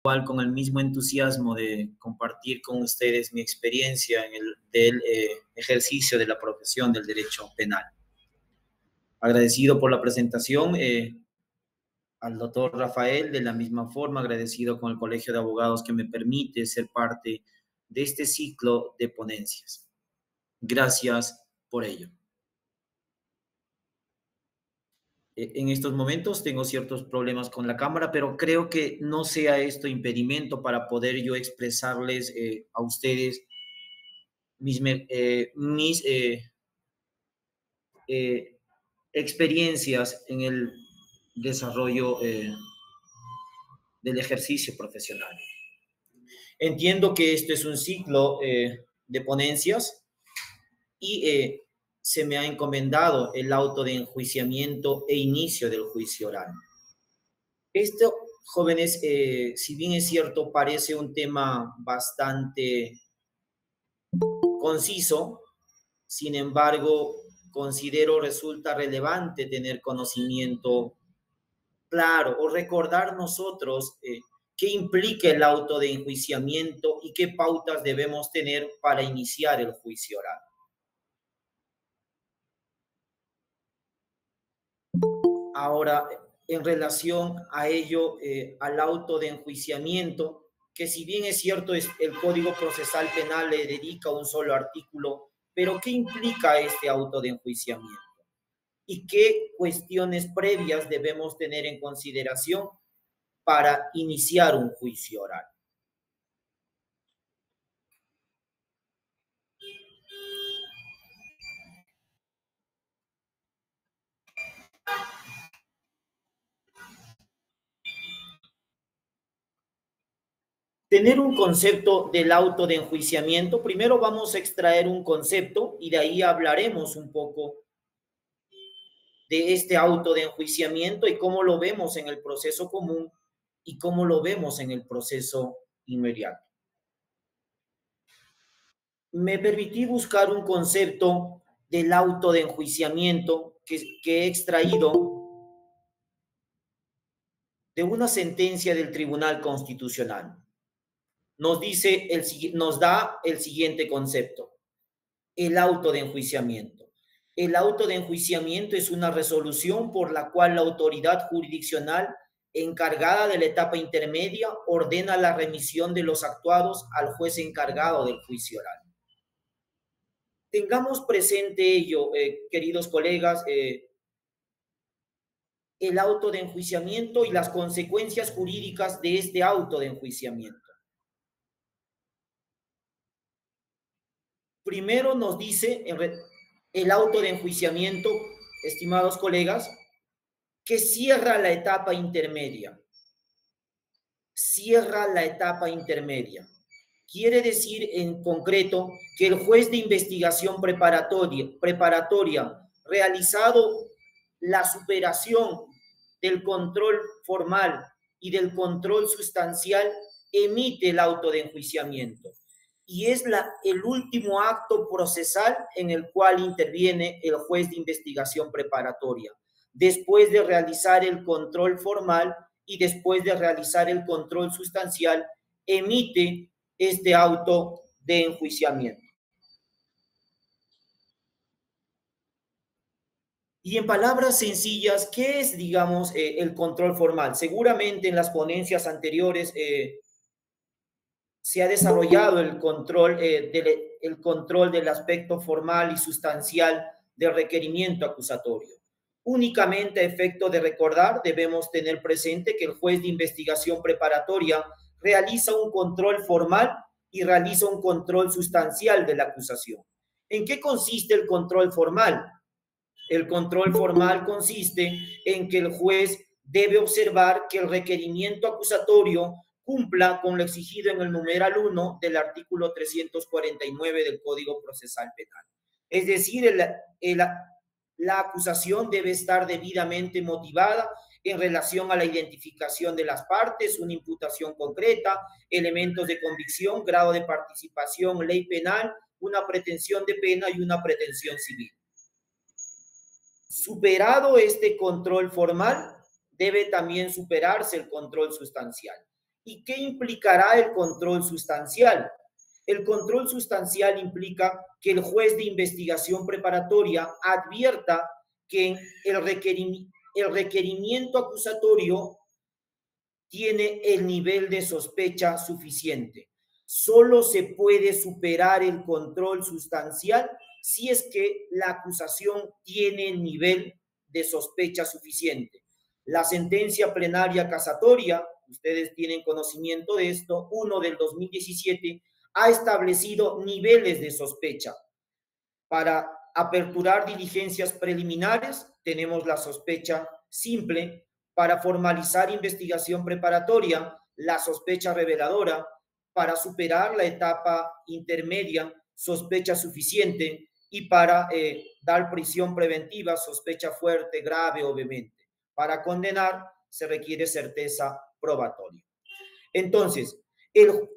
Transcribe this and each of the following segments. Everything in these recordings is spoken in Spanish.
igual con el mismo entusiasmo de compartir con ustedes mi experiencia en del ejercicio de la profesión del derecho penal. Agradecido por la presentación al doctor Rafael, de la misma forma agradecido con el Colegio de Abogados que me permite ser parte de este ciclo de ponencias. Gracias por ello. En estos momentos tengo ciertos problemas con la cámara, pero creo que no sea esto impedimento para poder yo expresarles a ustedes mis experiencias en el desarrollo del ejercicio profesional. Entiendo que esto es un ciclo de ponencias y se me ha encomendado el auto de enjuiciamiento e inicio del juicio oral. Esto, jóvenes, si bien es cierto, parece un tema bastante conciso, sin embargo, considero resulta relevante tener conocimiento claro o recordar nosotros qué implica el auto de enjuiciamiento y qué pautas debemos tener para iniciar el juicio oral. Ahora, en relación a ello, al auto de enjuiciamiento, que si bien es cierto, el Código Procesal Penal le dedica un solo artículo, pero ¿qué implica este auto de enjuiciamiento? ¿Y qué cuestiones previas debemos tener en consideración para iniciar un juicio oral? Tener un concepto del auto de enjuiciamiento, primero vamos a extraer un concepto y de ahí hablaremos un poco de este auto de enjuiciamiento y cómo lo vemos en el proceso común y cómo lo vemos en el proceso inmediato. Me permití buscar un concepto del auto de enjuiciamiento que he extraído de una sentencia del Tribunal Constitucional. Nos da el siguiente concepto: el auto de enjuiciamiento. El auto de enjuiciamiento es una resolución por la cual la autoridad jurisdiccional encargada de la etapa intermedia ordena la remisión de los actuados al juez encargado del juicio oral. Tengamos presente ello, queridos colegas, el auto de enjuiciamiento y las consecuencias jurídicas de este auto de enjuiciamiento. Primero nos dice el auto de enjuiciamiento, estimados colegas, que cierra la etapa intermedia. Cierra la etapa intermedia. Quiere decir en concreto que el juez de investigación preparatoria realizado la superación del control formal y del control sustancial, emite el auto de enjuiciamiento. Y es el último acto procesal en el cual interviene el juez de investigación preparatoria, después de realizar el control formal y después de realizar el control sustancial, emite este auto de enjuiciamiento. Y en palabras sencillas, ¿qué es, digamos, el control formal? Seguramente en las ponencias anteriores se ha desarrollado el control del aspecto formal y sustancial del requerimiento acusatorio. Únicamente a efecto de recordar, debemos tener presente que el juez de investigación preparatoria realiza un control formal y realiza un control sustancial de la acusación. ¿En qué consiste el control formal? El control formal consiste en que el juez debe observar que el requerimiento acusatorio cumpla con lo exigido en el numeral 1 del artículo 349 del Código Procesal Penal. Es decir, la acusación debe estar debidamente motivada en relación a la identificación de las partes, una imputación concreta, elementos de convicción, grado de participación, ley penal, una pretensión de pena y una pretensión civil. Superado este control formal, debe también superarse el control sustancial. ¿Y qué implicará el control sustancial? El control sustancial implica que el juez de investigación preparatoria advierta que el requerimiento acusatorio tiene el nivel de sospecha suficiente. Solo se puede superar el control sustancial si es que la acusación tiene el nivel de sospecha suficiente. La sentencia plenaria casatoria, ustedes tienen conocimiento de esto, 1 del 2017, ha establecido niveles de sospecha. Para aperturar diligencias preliminares, tenemos la sospecha simple. Para formalizar investigación preparatoria, la sospecha reveladora. Para superar la etapa intermedia, sospecha suficiente. Y para dar prisión preventiva, sospecha fuerte, grave o vehemente. Para condenar, se requiere certeza probatoria. Entonces,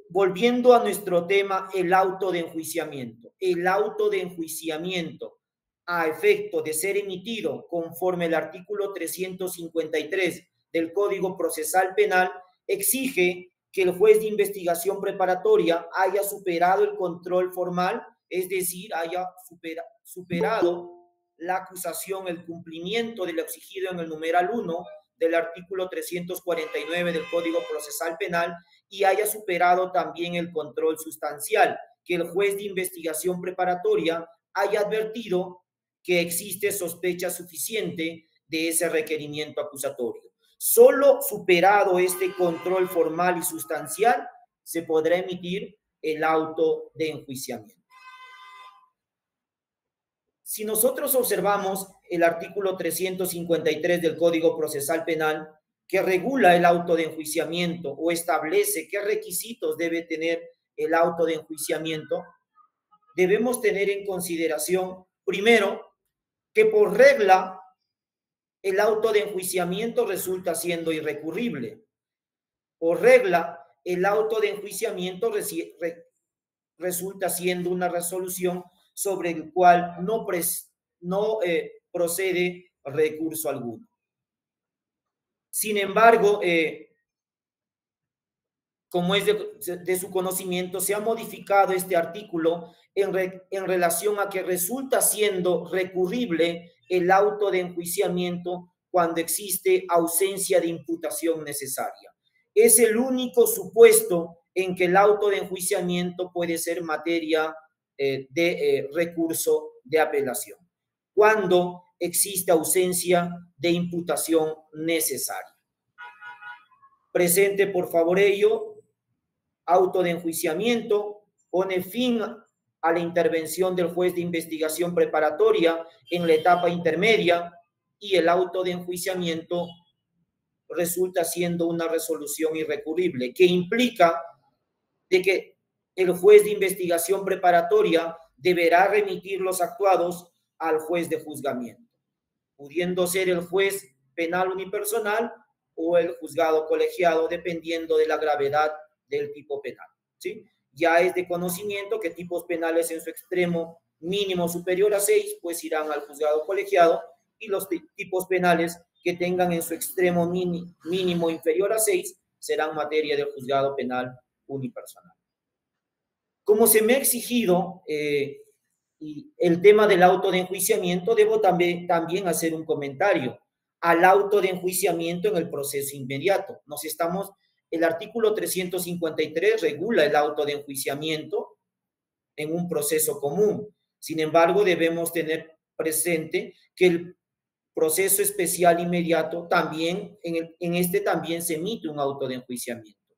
volviendo a nuestro tema, el auto de enjuiciamiento. El auto de enjuiciamiento, a efecto de ser emitido conforme el artículo 353 del Código Procesal Penal, exige que el juez de investigación preparatoria haya superado el control formal, es decir, haya superado la acusación, el cumplimiento de lo exigido en el numeral 1 del artículo 349 del Código Procesal Penal y haya superado también el control sustancial, que el juez de investigación preparatoria haya advertido que existe sospecha suficiente de ese requerimiento acusatorio. Solo superado este control formal y sustancial se podrá emitir el auto de enjuiciamiento. Si nosotros observamos el artículo 353 del Código Procesal Penal, que regula el auto de enjuiciamiento o establece qué requisitos debe tener el auto de enjuiciamiento, debemos tener en consideración, primero, que por regla el auto de enjuiciamiento resulta siendo irrecurrible. Por regla, el auto de enjuiciamiento resulta siendo una resolución sobre el cual no procede recurso alguno. Sin embargo, como es de su conocimiento, se ha modificado este artículo en relación a que resulta siendo recurrible el auto de enjuiciamiento cuando existe ausencia de imputación necesaria. Es el único supuesto en que el auto de enjuiciamiento puede ser materia de recurso de apelación, cuando existe ausencia de imputación necesaria. Presente, por favor, ello. Auto de enjuiciamiento pone fin a la intervención del juez de investigación preparatoria en la etapa intermedia y el auto de enjuiciamiento resulta siendo una resolución irrecurrible, que implica de que el juez de investigación preparatoria deberá remitir los actuados al juez de juzgamiento, pudiendo ser el juez penal unipersonal o el juzgado colegiado, dependiendo de la gravedad del tipo penal, ¿sí? Ya es de conocimiento que tipos penales en su extremo mínimo superior a 6, pues irán al juzgado colegiado, y los tipos penales que tengan en su extremo mínimo inferior a 6 serán materia del juzgado penal unipersonal. Como se me ha exigido el tema del auto de enjuiciamiento, debo también hacer un comentario al auto de enjuiciamiento en el proceso inmediato. El artículo 353 regula el auto de enjuiciamiento en un proceso común. Sin embargo, debemos tener presente que el proceso especial inmediato también, en este también se emite un auto de enjuiciamiento.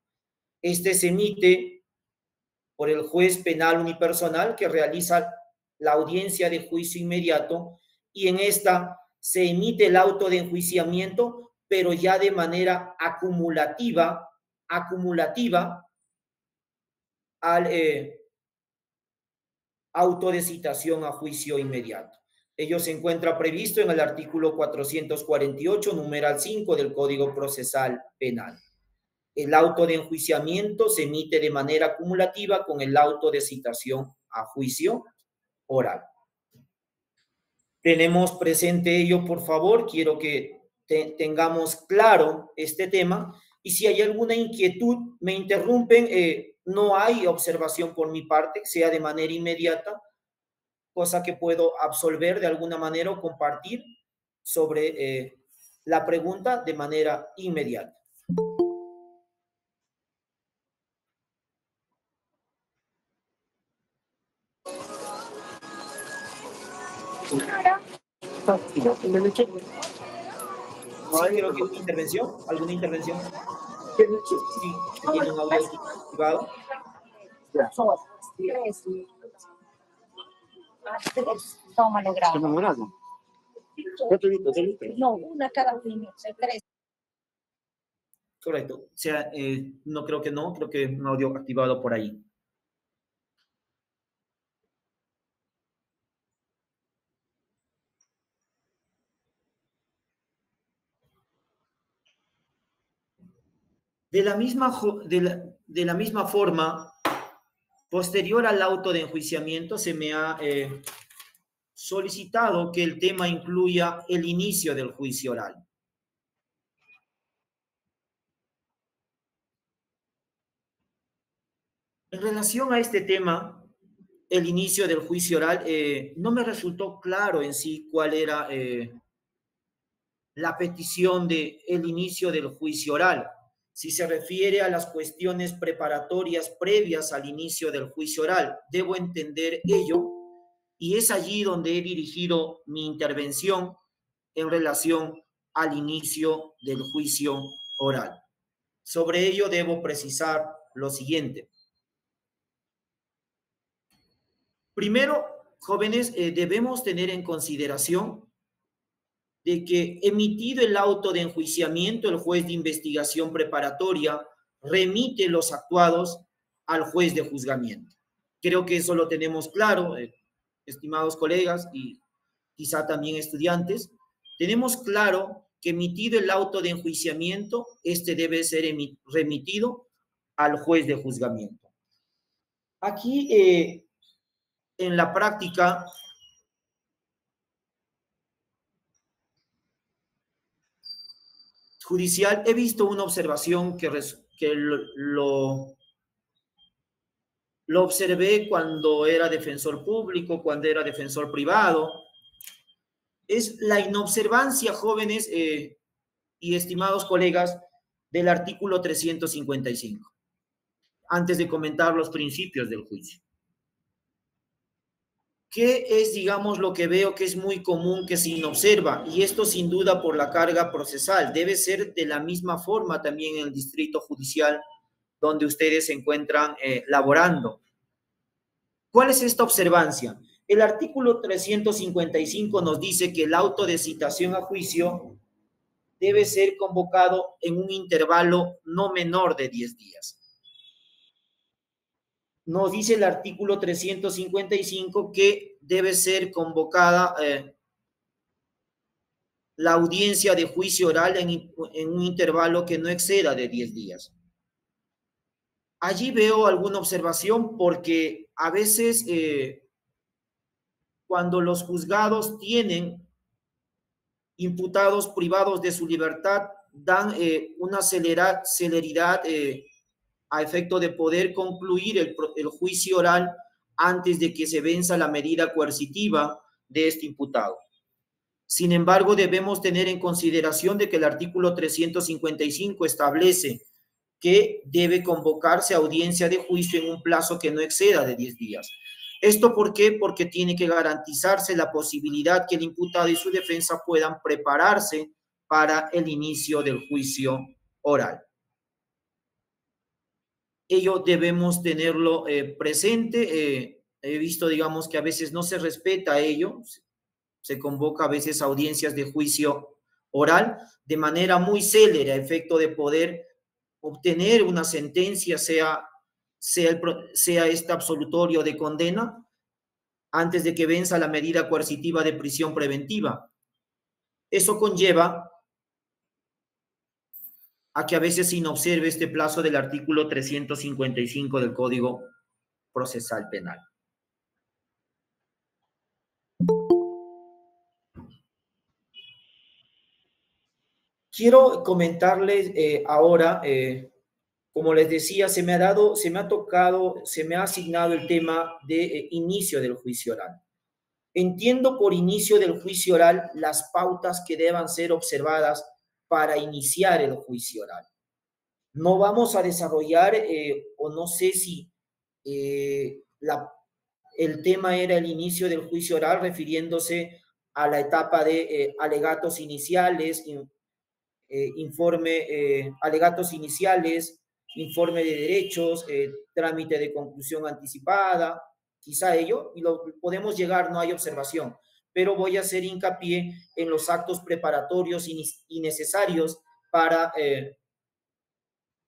Este se emite por el juez penal unipersonal que realiza la audiencia de juicio inmediato, y en esta se emite el auto de enjuiciamiento, pero ya de manera acumulativa al auto de citación a juicio inmediato. Ello se encuentra previsto en el artículo 448, numeral 5 del Código Procesal Penal. El auto de enjuiciamiento se emite de manera acumulativa con el auto de citación a juicio oral. Tenemos presente ello, por favor. Quiero que tengamos claro este tema, y si hay alguna inquietud, me interrumpen. No hay observación por mi parte, sea de manera inmediata, cosa que puedo absolver de alguna manera o compartir sobre la pregunta de manera inmediata. Sí, creo que una intervención, alguna intervención. Sí, se tiene un audio activado. Toma logrado. No, una cada uno, tres. Correcto. O sea, no creo que no, creo que un audio activado por ahí. De la misma forma, posterior al auto de enjuiciamiento, se me ha solicitado que el tema incluya el inicio del juicio oral. En relación a este tema, el inicio del juicio oral, no me resultó claro en sí cuál era la petición de el inicio del juicio oral. Si se refiere a las cuestiones preparatorias previas al inicio del juicio oral, debo entender ello, y es allí donde he dirigido mi intervención en relación al inicio del juicio oral. Sobre ello debo precisar lo siguiente. Primero, jóvenes, debemos tener en consideración de que emitido el auto de enjuiciamiento, el juez de investigación preparatoria remite los actuados al juez de juzgamiento. Creo que eso lo tenemos claro, estimados colegas y quizá también estudiantes. Tenemos claro que emitido el auto de enjuiciamiento, este debe ser remitido al juez de juzgamiento. Aquí, en la práctica, judicial, he visto una observación que lo observé cuando era defensor público, cuando era defensor privado. Es la inobservancia, jóvenes y estimados colegas, del artículo 355, antes de comentar los principios del juicio. ¿Qué es, digamos, lo que veo que es muy común que se inobserva? Y esto sin duda por la carga procesal. Debe ser de la misma forma también en el distrito judicial donde ustedes se encuentran laborando. ¿Cuál es esta observancia? El artículo 355 nos dice que el auto de citación a juicio debe ser convocado en un intervalo no menor de 10 días. Nos dice el artículo 355 que debe ser convocada la audiencia de juicio oral en un intervalo que no exceda de 10 días. Allí veo alguna observación porque a veces cuando los juzgados tienen imputados privados de su libertad, dan una celeridad a efecto de poder concluir el juicio oral antes de que se venza la medida coercitiva de este imputado. Sin embargo, debemos tener en consideración de que el artículo 355 establece que debe convocarse audiencia de juicio en un plazo que no exceda de 10 días. ¿Esto por qué? Porque tiene que garantizarse la posibilidad que el imputado y su defensa puedan prepararse para el inicio del juicio oral. Ello debemos tenerlo presente. He visto, digamos, que a veces no se respeta ello. Se convoca a veces audiencias de juicio oral de manera muy célere a efecto de poder obtener una sentencia, sea este absolutorio de condena, antes de que venza la medida coercitiva de prisión preventiva. Eso conlleva a que a veces se inobserve este plazo del artículo 355 del Código Procesal Penal. Quiero comentarles ahora, como les decía, se me ha asignado el tema de inicio del juicio oral. Entiendo por inicio del juicio oral las pautas que deban ser observadas para iniciar el juicio oral. No vamos a desarrollar, o no sé si el tema era el inicio del juicio oral refiriéndose a la etapa de alegatos iniciales, alegatos iniciales, informe de derechos, trámite de conclusión anticipada, quizá ello, y lo podemos llegar, no hay observación, pero voy a hacer hincapié en los actos preparatorios y necesarios para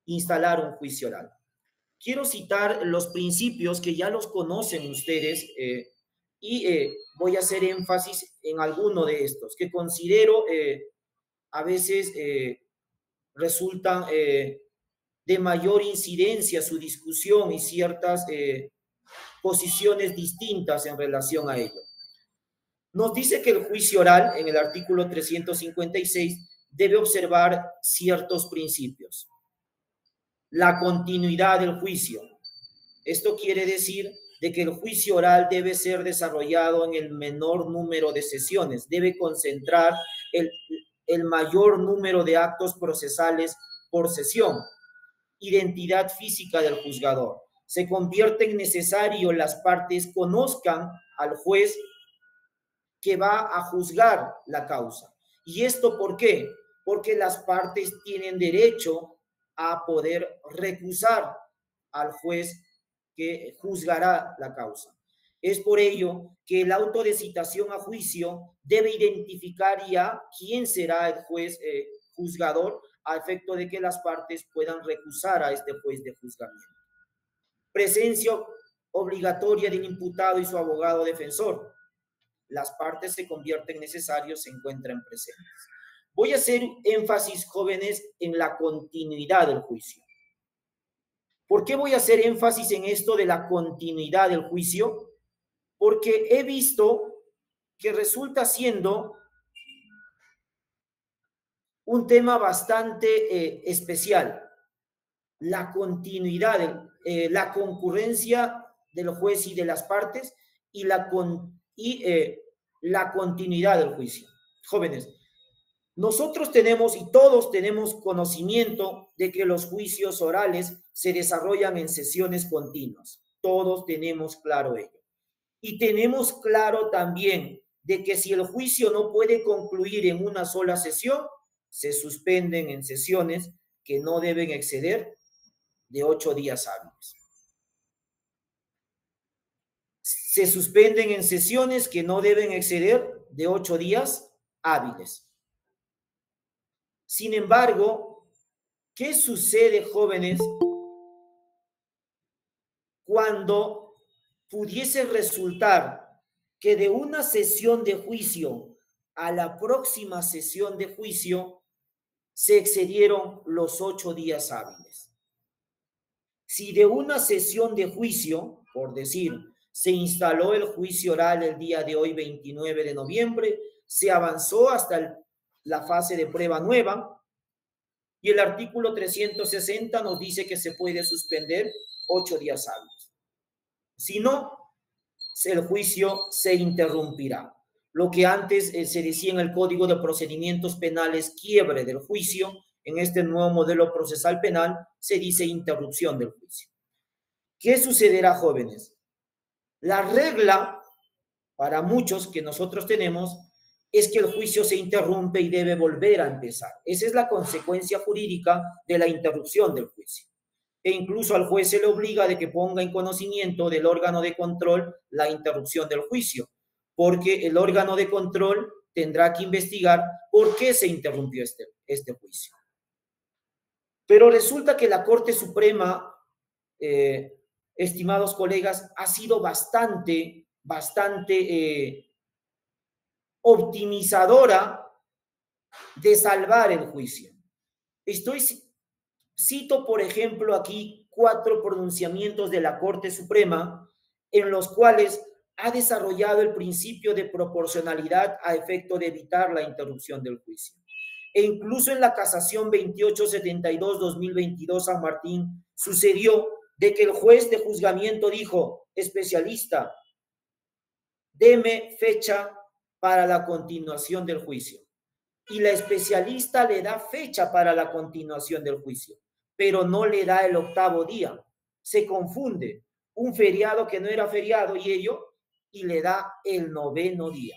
instalar un juicio oral. Quiero citar los principios que ya los conocen ustedes y voy a hacer énfasis en alguno de estos que considero a veces resultan de mayor incidencia su discusión y ciertas posiciones distintas en relación a ello. Nos dice que el juicio oral, en el artículo 356, debe observar ciertos principios. La continuidad del juicio. Esto quiere decir de que el juicio oral debe ser desarrollado en el menor número de sesiones, debe concentrar el mayor número de actos procesales por sesión. Identidad física del juzgador. Se convierte en necesario las partes conozcan al juez que va a juzgar la causa. ¿Y esto por qué? Porque las partes tienen derecho a poder recusar al juez que juzgará la causa. Es por ello que el auto de citación a juicio debe identificar ya quién será el juez juzgador a efecto de que las partes puedan recusar a este juez de juzgamiento. Presencia obligatoria del imputado y su abogado defensor. Las partes se convierten necesarios, se encuentran presentes. Voy a hacer énfasis, jóvenes, en la continuidad del juicio. ¿Por qué voy a hacer énfasis en esto de la continuidad del juicio? Porque he visto que resulta siendo un tema bastante especial. La continuidad, la concurrencia del juez y de las partes y la continuidad del juicio. Jóvenes, nosotros tenemos y todos tenemos conocimiento de que los juicios orales se desarrollan en sesiones continuas. Todos tenemos claro ello. Y tenemos claro también de que si el juicio no puede concluir en una sola sesión, se suspenden en sesiones que no deben exceder de 8 días hábiles. Se suspenden en sesiones que no deben exceder de 8 días hábiles. Sin embargo, ¿qué sucede, jóvenes, cuando pudiese resultar que de una sesión de juicio a la próxima sesión de juicio se excedieron los 8 días hábiles? Si de una sesión de juicio, por decir, se instaló el juicio oral el día de hoy, 29 de noviembre, se avanzó hasta la fase de prueba nueva y el artículo 360 nos dice que se puede suspender 8 días hábiles. Si no, el juicio se interrumpirá. Lo que antes se decía en el Código de Procedimientos Penales, quiebre del juicio, en este nuevo modelo procesal penal se dice interrupción del juicio. ¿Qué sucederá, jóvenes? La regla para muchos que nosotros tenemos es que el juicio se interrumpe y debe volver a empezar. Esa es la consecuencia jurídica de la interrupción del juicio. E incluso al juez se le obliga de que ponga en conocimiento del órgano de control la interrupción del juicio, porque el órgano de control tendrá que investigar por qué se interrumpió este juicio. Pero resulta que la Corte Suprema, estimados colegas, ha sido bastante optimizadora de salvar el juicio. Cito, por ejemplo, aquí 4 pronunciamientos de la Corte Suprema en los cuales ha desarrollado el principio de proporcionalidad a efecto de evitar la interrupción del juicio. e incluso en la casación 2872-2022 San Martín sucedió de que el juez de juzgamiento dijo: especialista, deme fecha para la continuación del juicio. Y la especialista le da fecha para la continuación del juicio, pero no le da el 8º día. Se confunde un feriado que no era feriado y le da el 9º día.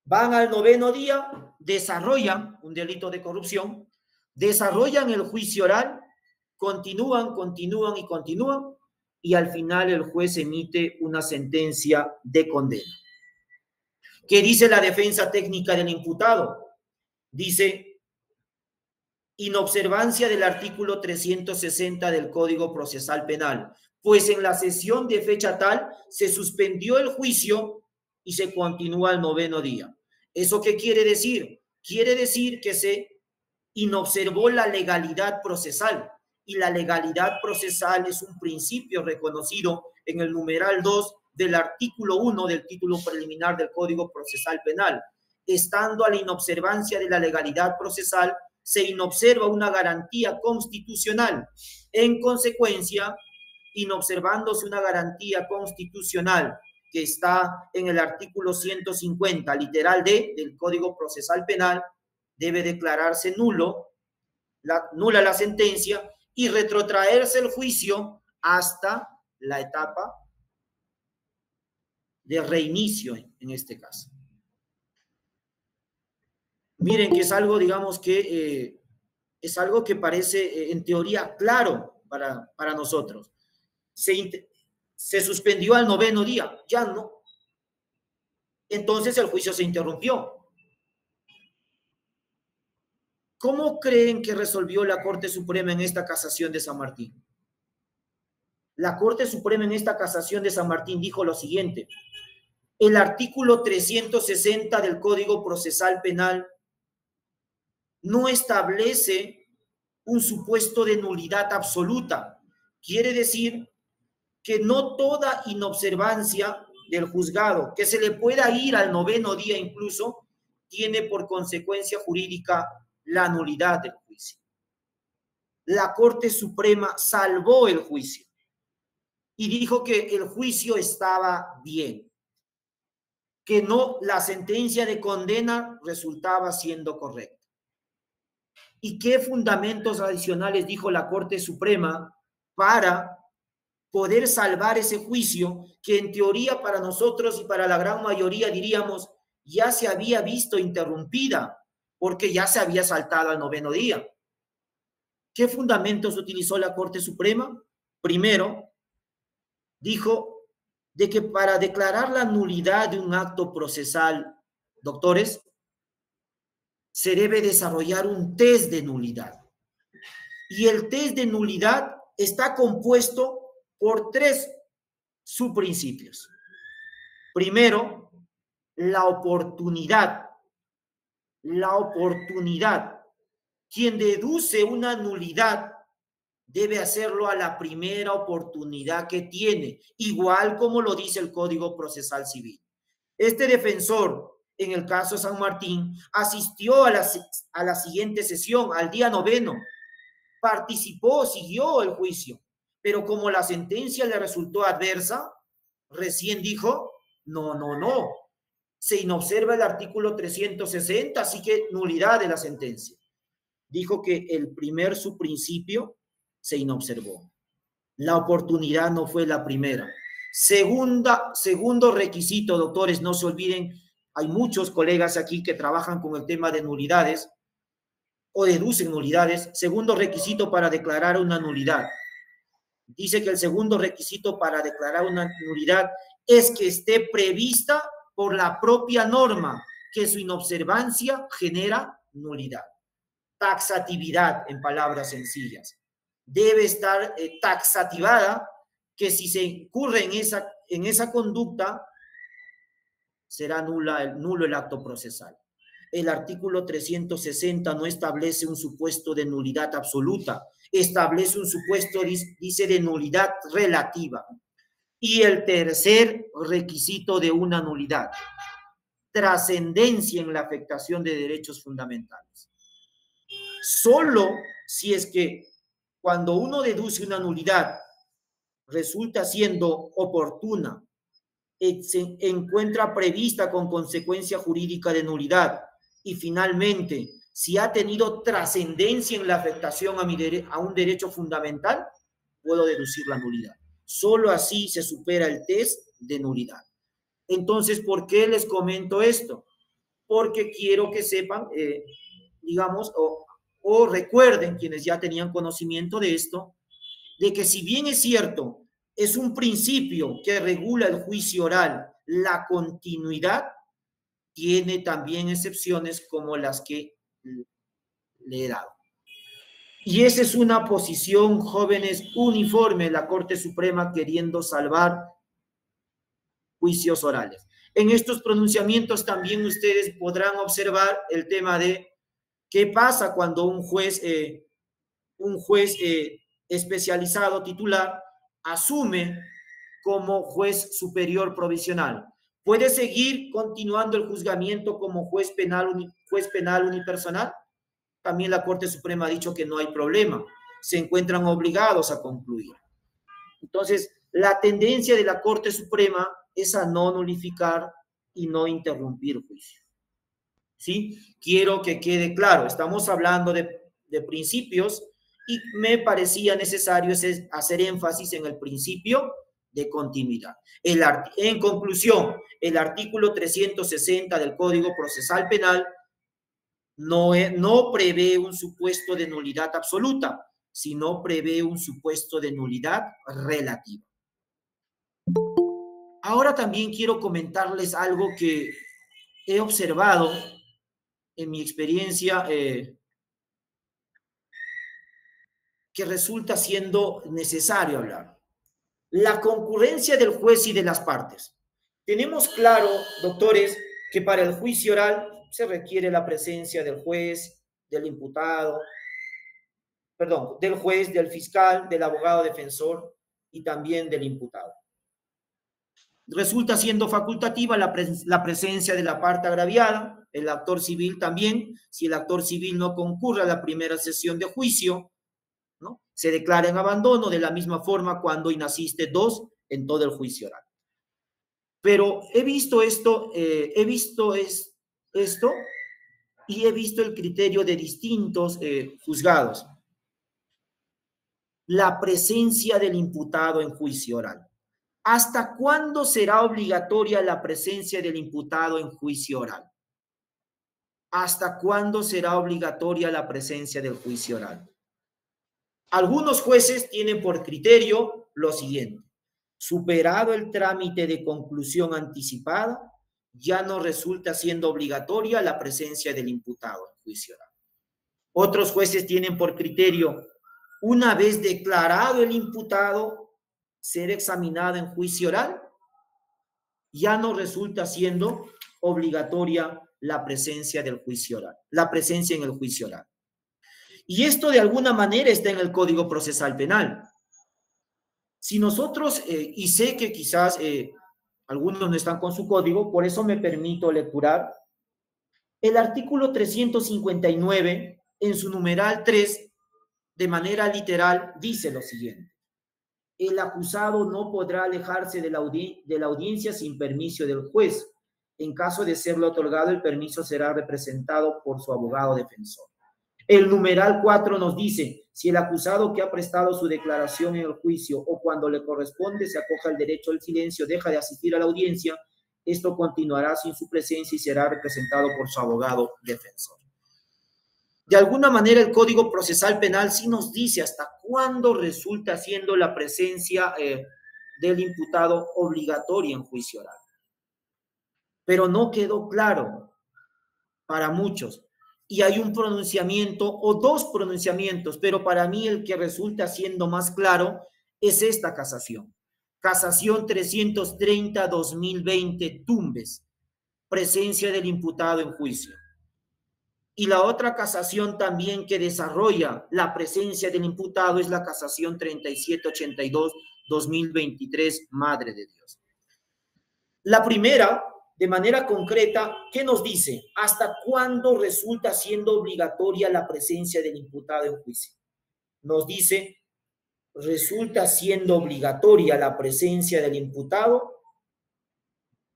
Van al 9º día, desarrollan un delito de corrupción, desarrollan el juicio oral, continúan, y al final el juez emite una sentencia de condena. ¿Qué dice la defensa técnica del imputado? Dice: inobservancia del artículo 360 del Código Procesal Penal, pues en la sesión de fecha tal se suspendió el juicio y se continúa el 9º día. ¿Eso qué quiere decir? Quiere decir que se inobservó la legalidad procesal, y la legalidad procesal es un principio reconocido en el numeral 2 del artículo 1 del título preliminar del Código Procesal Penal. Estando a la inobservancia de la legalidad procesal, se inobserva una garantía constitucional. En consecuencia, inobservándose una garantía constitucional que está en el artículo 150, literal D del Código Procesal Penal, debe declararse nula la sentencia y retrotraerse el juicio hasta la etapa de reinicio en este caso. Miren que es algo, digamos que es algo que parece en teoría claro para nosotros. Se suspendió al 9º día, ya no. Entonces el juicio se interrumpió. ¿Cómo creen que resolvió la Corte Suprema en esta casación de San Martín? La Corte Suprema en esta casación de San Martín dijo lo siguiente: el artículo 360 del Código Procesal Penal no establece un supuesto de nulidad absoluta. Quiere decir que no toda inobservancia del juzgado, que se le pueda ir al 9º día incluso, tiene por consecuencia jurídica la nulidad del juicio. La Corte Suprema salvó el juicio y dijo que el juicio estaba bien, que no, la sentencia de condena resultaba siendo correcta. ¿Y qué fundamentos adicionales dijo la Corte Suprema para poder salvar ese juicio que en teoría para nosotros y para la gran mayoría diríamos ya se había visto interrumpida porque ya se había saltado al 9º día? ¿Qué fundamentos utilizó la Corte Suprema? Primero, dijo de que para declarar la nulidad de un acto procesal, doctores, se debe desarrollar un test de nulidad. Y el test de nulidad está compuesto por 3 subprincipios. Primero, la oportunidad. La oportunidad. Quien deduce una nulidad debe hacerlo a la primera oportunidad que tiene, igual como lo dice el Código Procesal Civil. Este defensor, en el caso San Martín, asistió a la siguiente sesión, al día 9º, participó, siguió el juicio, pero como la sentencia le resultó adversa, recién dijo, no, se inobserva el artículo 360, así que nulidad de la sentencia. Dijo que el primer subprincipio se inobservó. La oportunidad no fue la primera. Segundo requisito, doctores, no se olviden, hay muchos colegas aquí que trabajan con el tema de nulidades o deducen nulidades. Segundo requisito para declarar una nulidad. Dice que el segundo requisito para declarar una nulidad es que esté prevista por la propia norma, que su inobservancia genera nulidad. Taxatividad, en palabras sencillas. Debe estar taxativada, que si se incurre en esa conducta, será nulo el acto procesal. El artículo 360 no establece un supuesto de nulidad absoluta, establece un supuesto, dice, de nulidad relativa. Y el tercer requisito de una nulidad. trascendencia en la afectación de derechos fundamentales. Solo si es que cuando uno deduce una nulidad resulta siendo oportuna, se encuentra prevista con consecuencia jurídica de nulidad y finalmente si ha tenido trascendencia en la afectación a un derecho fundamental, puedo deducir la nulidad. Solo así se supera el test de nulidad. Entonces, ¿por qué les comento esto? Porque quiero que sepan, digamos, o recuerden quienes ya tenían conocimiento de esto, de que si bien es cierto, es un principio que regula el juicio oral, la continuidad tiene también excepciones como las que le he dado. Y esa es una posición, jóvenes, uniforme, la Corte Suprema queriendo salvar juicios orales. En estos pronunciamientos también ustedes podrán observar el tema de qué pasa cuando un juez especializado titular asume como juez superior provisional. ¿Puede seguir continuando el juzgamiento como juez penal unipersonal? También la Corte Suprema ha dicho que no hay problema. Se encuentran obligados a concluir. Entonces, la tendencia de la Corte Suprema es a no nulificar y no interrumpir juicio. ¿Sí? Quiero que quede claro, estamos hablando de principios y me parecía necesario hacer énfasis en el principio de continuidad. En conclusión, el artículo 360 del Código Procesal Penal no prevé un supuesto de nulidad absoluta, sino prevé un supuesto de nulidad relativa. Ahora también quiero comentarles algo que he observado en mi experiencia que resulta siendo necesario hablar. La concurrencia del juez y de las partes. Tenemos claro, doctores, que para el juicio oral se requiere la presencia del juez, del imputado, perdón, del juez, del fiscal, del abogado defensor y también del imputado. Resulta siendo facultativa la presencia de la parte agraviada, el actor civil también. Si el actor civil no concurre a la primera sesión de juicio, ¿no?, se declara en abandono, de la misma forma cuando inasiste dos en todo el juicio oral. Pero he visto esto y he visto el criterio de distintos juzgados. La presencia del imputado en juicio oral. ¿Hasta cuándo será obligatoria la presencia del imputado en juicio oral? ¿Hasta cuándo será obligatoria la presencia del juicio oral? Algunos jueces tienen por criterio lo siguiente: superado el trámite de conclusión anticipada, ya no resulta siendo obligatoria la presencia del imputado en juicio oral. Otros jueces tienen por criterio, una vez declarado el imputado, ser examinado en juicio oral, ya no resulta siendo obligatoria la presencia del juicio oral, la presencia en el juicio oral. Y esto de alguna manera está en el Código Procesal Penal. Si nosotros, y sé que quizás algunos no están con su código, por eso me permito lecturar, el artículo 359, en su numeral 3, de manera literal, dice lo siguiente: el acusado no podrá alejarse de la audiencia sin permiso del juez. En caso de serle otorgado, el permiso será representado por su abogado defensor. El numeral 4 nos dice: si el acusado que ha prestado su declaración en el juicio o cuando le corresponde se acoja al derecho al silencio, deja de asistir a la audiencia, esto continuará sin su presencia y será representado por su abogado defensor. De alguna manera, el Código Procesal Penal sí nos dice hasta cuándo resulta siendo la presencia del imputado obligatoria en juicio oral. Pero no quedó claro para muchos. Y hay un pronunciamiento o dos pronunciamientos, pero para mí el que resulta siendo más claro es esta casación. Casación 330-2020 Tumbes, presencia del imputado en juicio. Y la otra casación también que desarrolla la presencia del imputado es la casación 3782-2023, Madre de Dios. La primera de manera concreta, ¿qué nos dice? ¿Hasta cuándo resulta siendo obligatoria la presencia del imputado en juicio? Nos dice, resulta siendo obligatoria la presencia del imputado,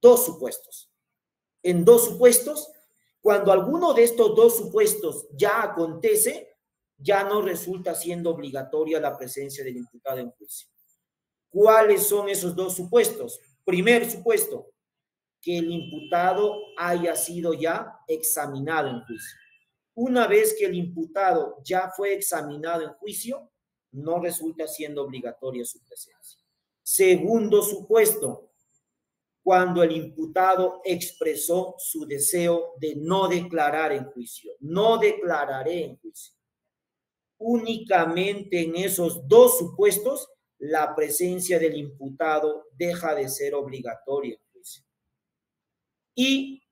dos supuestos. En dos supuestos, cuando alguno de estos dos supuestos ya acontece, ya no resulta siendo obligatoria la presencia del imputado en juicio. ¿Cuáles son esos dos supuestos? Primer supuesto, que el imputado haya sido ya examinado en juicio. Una vez que el imputado ya fue examinado en juicio, no resulta siendo obligatoria su presencia. Segundo supuesto, cuando el imputado expresó su deseo de no declarar en juicio. No declararé en juicio. Únicamente en esos dos supuestos, la presencia del imputado deja de ser obligatoria en juicio. Y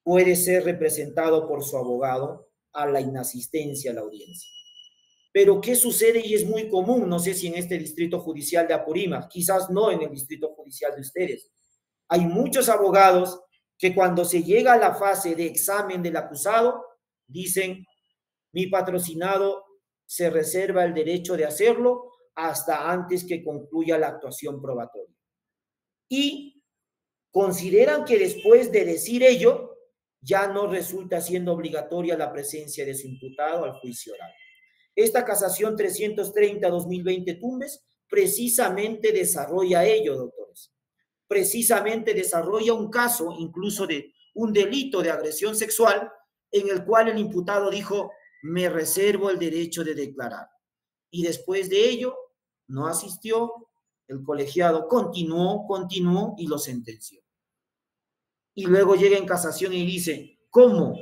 puede ser representado por su abogado a la inasistencia a la audiencia. Pero ¿qué sucede? Y es muy común, no sé si en este distrito judicial de Apurímac, quizás no en el distrito judicial de ustedes. Hay muchos abogados que cuando se llega a la fase de examen del acusado, dicen, mi patrocinado se reserva el derecho de hacerlo hasta antes que concluya la actuación probatoria. Y consideran que después de decir ello, ya no resulta siendo obligatoria la presencia de su imputado al juicio oral. Esta casación 330-2020 Tumbes precisamente desarrolla ello, doctores. Precisamente desarrolla un caso, incluso de un delito de agresión sexual, en el cual el imputado dijo, me reservo el derecho de declarar. Y después de ello, no asistió, el colegiado continuó y lo sentenció. Y luego llega en casación y dice, ¿cómo?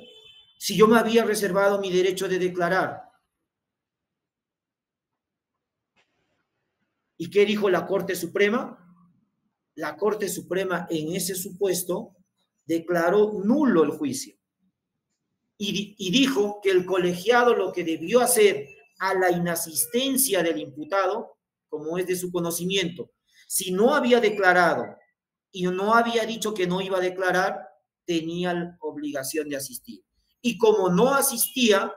Si yo me había reservado mi derecho de declarar. ¿Y qué dijo la Corte Suprema? La Corte Suprema en ese supuesto declaró nulo el juicio y dijo que el colegiado lo que debió hacer a la inasistencia del imputado, como es de su conocimiento, si no había declarado y no había dicho que no iba a declarar, tenía la obligación de asistir. Y como no asistía,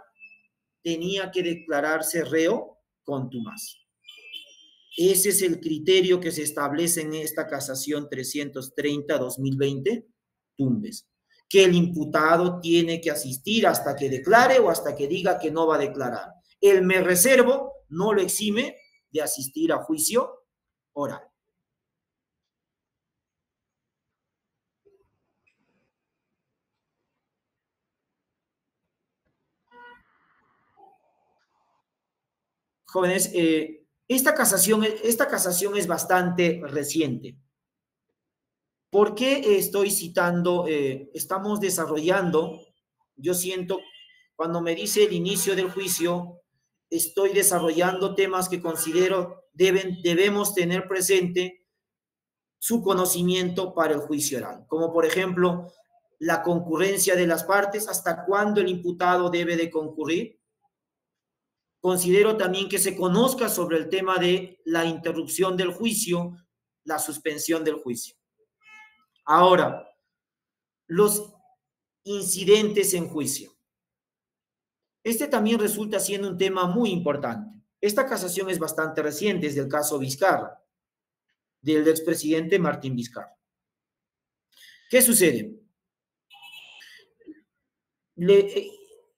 tenía que declararse reo contumaz. Ese es el criterio que se establece en esta casación 330-2020 Tumbes, que el imputado tiene que asistir hasta que declare o hasta que diga que no va a declarar. El me reservo no lo exime de asistir a juicio oral. Jóvenes, esta casación es bastante reciente. ¿Por qué estoy citando? Estamos desarrollando, yo siento, cuando me dice el inicio del juicio, estoy desarrollando temas que considero debemos tener presente su conocimiento para el juicio oral, como por ejemplo, la concurrencia de las partes, hasta cuándo el imputado debe de concurrir. Considero también que se conozca sobre el tema de la interrupción del juicio, la suspensión del juicio. Ahora, los incidentes en juicio. Este también resulta siendo un tema muy importante. Esta casación es bastante reciente, es del caso Vizcarra, del expresidente Martín Vizcarra. ¿Qué sucede?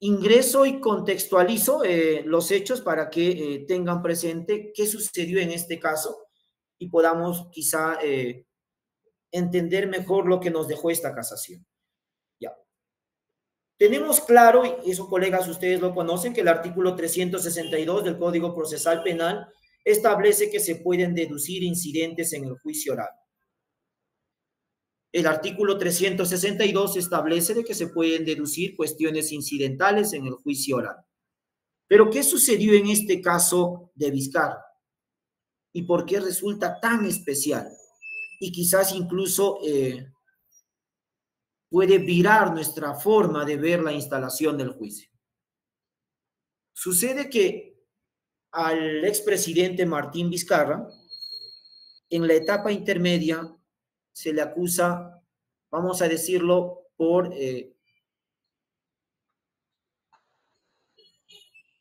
Ingreso y contextualizo los hechos para que tengan presente qué sucedió en este caso y podamos quizá entender mejor lo que nos dejó esta casación. Ya. Tenemos claro, y eso colegas ustedes lo conocen, que el artículo 362 del Código Procesal Penal establece que se pueden deducir incidentes en el juicio oral. El artículo 362 establece de que se pueden deducir cuestiones incidentales en el juicio oral. Pero ¿qué sucedió en este caso de Vizcarra? ¿Y por qué resulta tan especial? Y quizás incluso puede virar nuestra forma de ver la instalación del juicio. Sucede que al expresidente Martín Vizcarra, en la etapa intermedia, se le acusa vamos a decirlo, por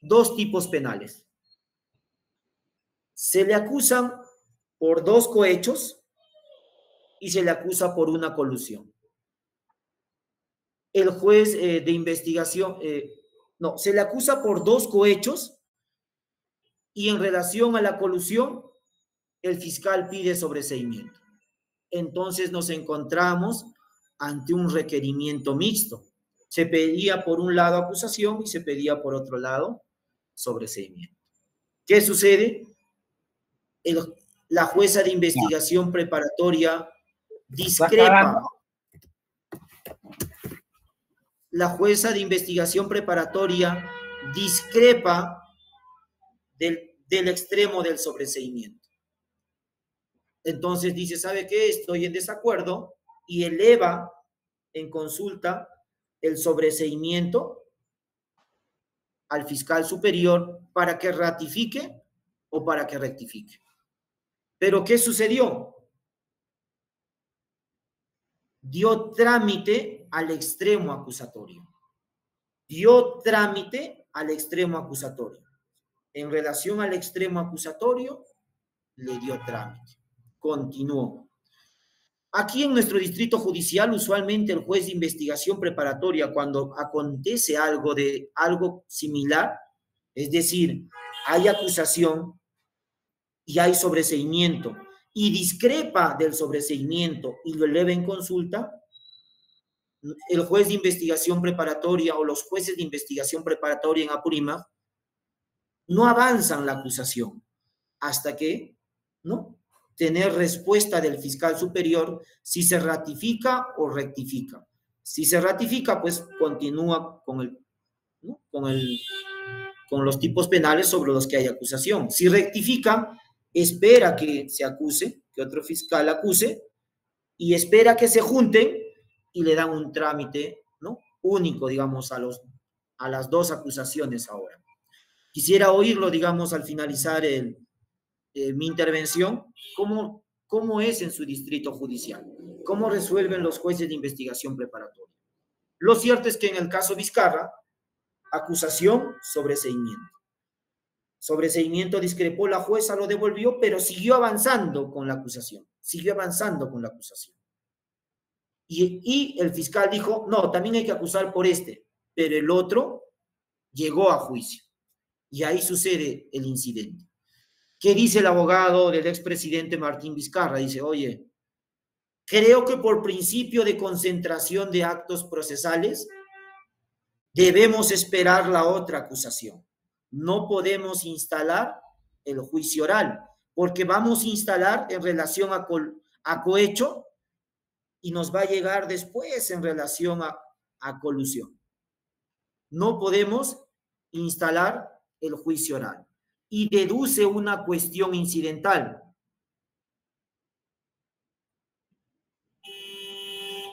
dos tipos penales. Se le acusan por dos cohechos y se le acusa por una colusión. El juez de investigación, no, se le acusa por dos cohechos y en relación a la colusión, el fiscal pide sobreseimiento. Entonces nos encontramos ante un requerimiento mixto. Se pedía por un lado acusación y se pedía por otro lado sobreseimiento. ¿Qué sucede? La jueza de investigación preparatoria discrepa. La jueza de investigación preparatoria discrepa del extremo del sobreseimiento. Entonces dice, ¿sabe qué? Estoy en desacuerdo y eleva en consulta el sobreseimiento al fiscal superior para que ratifique o para que rectifique. ¿Pero qué sucedió? Dio trámite al extremo acusatorio. Dio trámite al extremo acusatorio. En relación al extremo acusatorio, le dio trámite. Continuó. Aquí en nuestro distrito judicial, usualmente el juez de investigación preparatoria, cuando acontece algo similar, es decir, hay acusación y hay sobreseimiento, y discrepa del sobreseimiento y lo eleva en consulta, el juez de investigación preparatoria o los jueces de investigación preparatoria en Apurímac no avanzan la acusación hasta que, ¿no?, tener respuesta del fiscal superior si se ratifica o rectifica. Si se ratifica, pues continúa con los tipos penales sobre los que hay acusación. Si rectifica, espera que se acuse, que otro fiscal acuse, y espera que se junten y le dan un trámite, ¿no?, único, digamos, a las dos acusaciones ahora. Quisiera oírlo, digamos, al finalizar mi intervención, ¿cómo es en su distrito judicial? ¿Cómo resuelven los jueces de investigación preparatoria? Lo cierto es que en el caso Vizcarra, acusación, sobreseimiento. Sobreseimiento discrepó, la jueza lo devolvió, pero siguió avanzando con la acusación. Siguió avanzando con la acusación. Y el fiscal dijo, no, también hay que acusar por pero el otro llegó a juicio. Y ahí sucede el incidente. ¿Qué dice el abogado del expresidente Martín Vizcarra? Dice, oye, creo que por principio de concentración de actos procesales debemos esperar la otra acusación. No podemos instalar el juicio oral, porque vamos a instalar en relación a cohecho y nos va a llegar después en relación a colusión. No podemos instalar el juicio oral. Y deduce una cuestión incidental.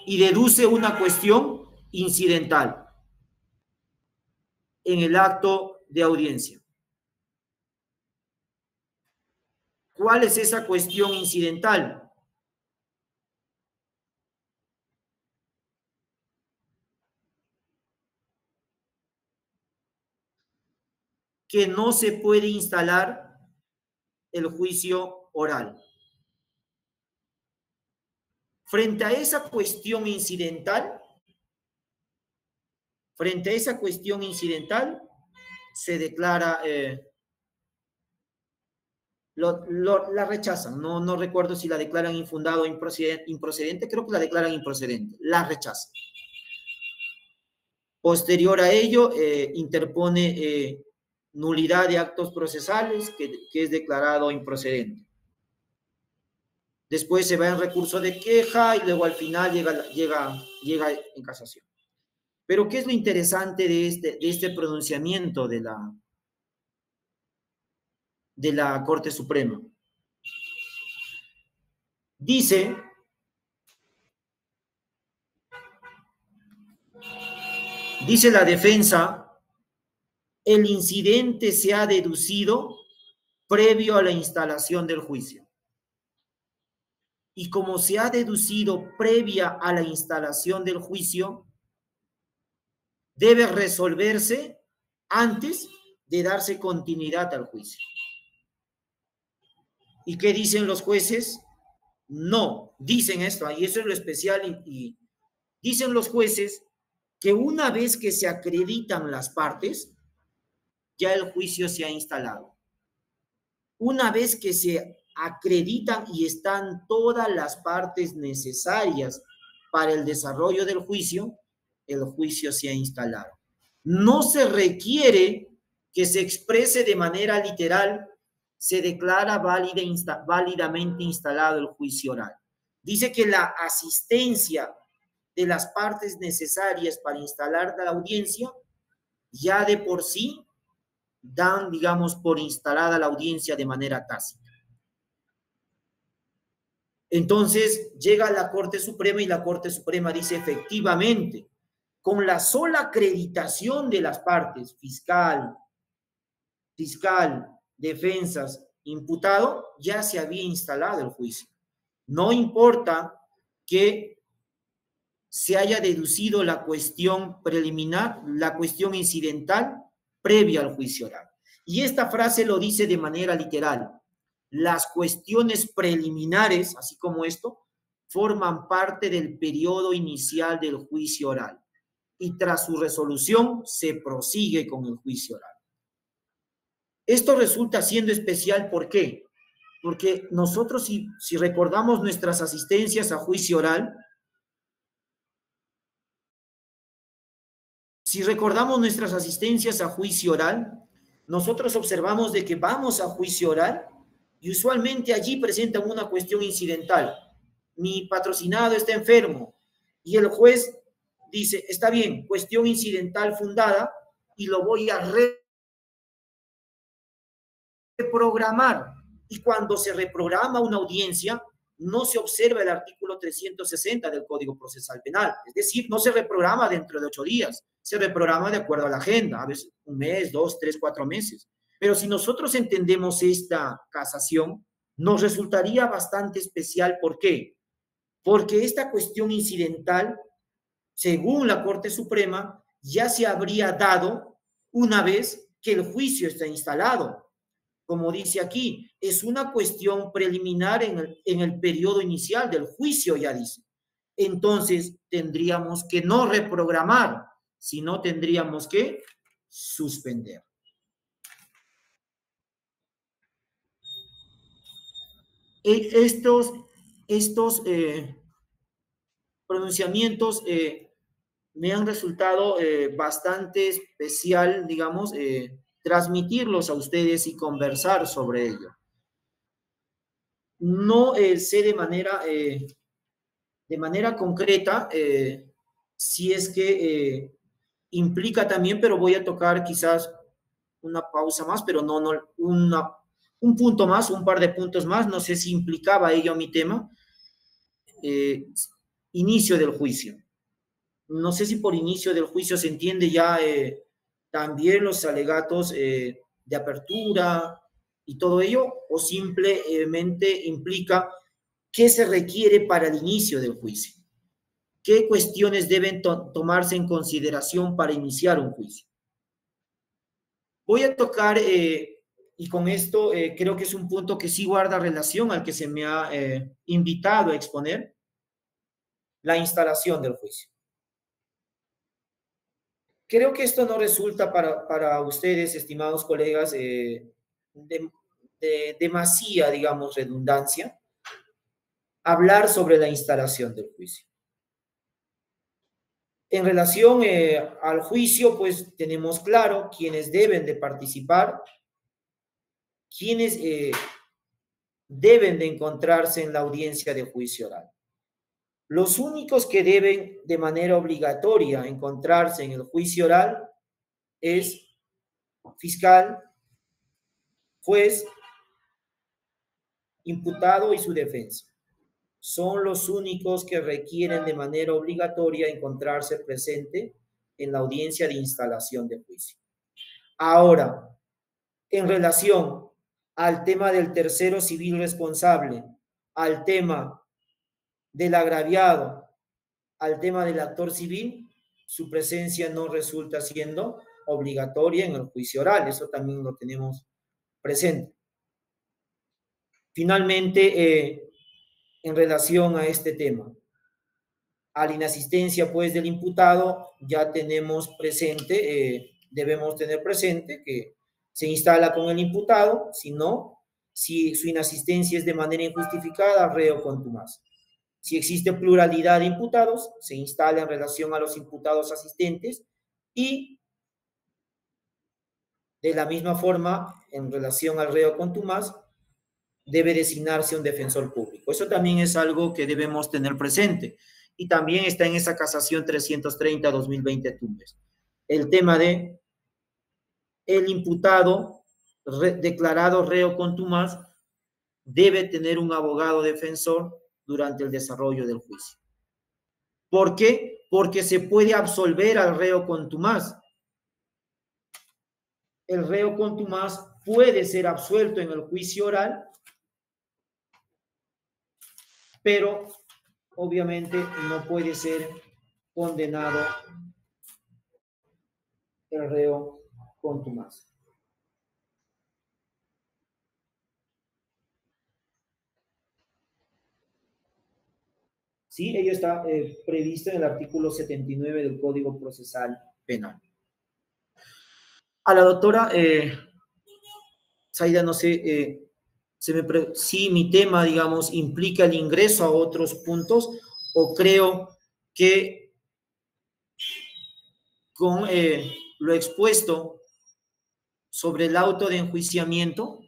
Y deduce una cuestión incidental en el acto de audiencia. ¿Cuál es esa cuestión incidental? Que no se puede instalar el juicio oral. Frente a esa cuestión incidental, se declara, la rechazan. No recuerdo si la declaran infundada o improcedente, creo que la declaran improcedente, la rechazan. Posterior a ello, interpone nulidad de actos procesales, que es declarado improcedente. Después se va en recurso de queja y luego al final llega en casación. Pero ¿qué es lo interesante de este pronunciamiento de la Corte Suprema? Dice la defensa, el incidente se ha deducido previo a la instalación del juicio. y como se ha deducido previa a la instalación del juicio, debe resolverse antes de darse continuidad al juicio. ¿Y qué dicen los jueces? No, dicen esto, y eso es lo especial, y dicen los jueces que una vez que se acreditan las partes, ya el juicio se ha instalado. Una vez que se acreditan y están todas las partes necesarias para el desarrollo del juicio, el juicio se ha instalado. No se requiere que se exprese de manera literal, se declara válidamente instalado el juicio oral. Dice que la asistencia de las partes necesarias para instalar la audiencia ya de por sí dan, digamos, por instalada la audiencia de manera tácita. Entonces llega a la Corte Suprema y la Corte Suprema dice efectivamente, con la sola acreditación de las partes, fiscal, defensas, imputado, ya se había instalado el juicio. No importa que se haya deducido la cuestión preliminar, la cuestión incidental previa al juicio oral. Y esta frase lo dice de manera literal. Las cuestiones preliminares, así como esto, forman parte del periodo inicial del juicio oral y tras su resolución se prosigue con el juicio oral. Esto resulta siendo especial, ¿por qué? Porque nosotros, si recordamos nuestras asistencias a juicio oral, nosotros observamos de que vamos a juicio oral y usualmente allí presentan una cuestión incidental. Mi patrocinado está enfermo y el juez dice, está bien, cuestión incidental fundada y lo voy a reprogramar. Y cuando se reprograma una audiencia, no se observa el artículo 360 del Código Procesal Penal. Es decir, no se reprograma dentro de 8 días, se reprograma de acuerdo a la agenda, a veces 1 mes, 2, 3, 4 meses. Pero si nosotros entendemos esta casación, nos resultaría bastante especial. ¿Por qué? Porque esta cuestión incidental, según la Corte Suprema, ya se habría dado una vez que el juicio está instalado. Como dice aquí, es una cuestión preliminar en el periodo inicial del juicio, ya dice. Entonces, tendríamos que no reprogramar, sino tendríamos que suspender. Estos pronunciamientos me han resultado bastante especial, digamos, transmitirlos a ustedes y conversar sobre ello. No sé de manera concreta si es que implica también, pero voy a tocar quizás una pausa más, pero no un punto más, un par de puntos más, no sé si implicaba ello mi tema. Inicio del juicio. No sé si por inicio del juicio se entiende ya también los alegatos de apertura y todo ello, o simplemente implica qué se requiere para el inicio del juicio, qué cuestiones deben tomarse en consideración para iniciar un juicio. Voy a tocar, y con esto creo que es un punto que sí guarda relación al que se me ha invitado a exponer, la instalación del juicio. Creo que esto no resulta para ustedes, estimados colegas, de demasiada, digamos, redundancia, hablar sobre la instalación del juicio. En relación al juicio, pues tenemos claro quiénes deben de participar, quiénes deben de encontrarse en la audiencia de juicio oral. Los únicos que deben de manera obligatoria encontrarse en el juicio oral es fiscal, juez, imputado y su defensa. Son los únicos que requieren de manera obligatoria encontrarse presente en la audiencia de instalación de juicio. Ahora, en relación al tema del tercero civil responsable, al tema del agraviado al tema del actor civil, su presencia no resulta siendo obligatoria en el juicio oral. Eso también lo tenemos presente. Finalmente, en relación a este tema, a la inasistencia pues del imputado, ya tenemos presente, debemos tener presente que se instala con el imputado, si no, si su inasistencia es de manera injustificada, reo contumaz. Si existe pluralidad de imputados, se instala en relación a los imputados asistentes y de la misma forma, en relación al reo contumaz, debe designarse un defensor público. Eso también es algo que debemos tener presente. Y también está en esa casación 330-2020 Tumbes. El tema de el imputado declarado reo contumaz debe tener un abogado defensor durante el desarrollo del juicio. ¿Por qué? Porque se puede absolver al reo contumaz. El reo contumaz puede ser absuelto en el juicio oral, pero obviamente no puede ser condenado el reo contumaz. Sí, ello está previsto en el artículo 79 del Código Procesal Penal. A la doctora Zaida, no sé, si mi tema, digamos, implica el ingreso a otros puntos o creo que con lo expuesto sobre el auto de enjuiciamiento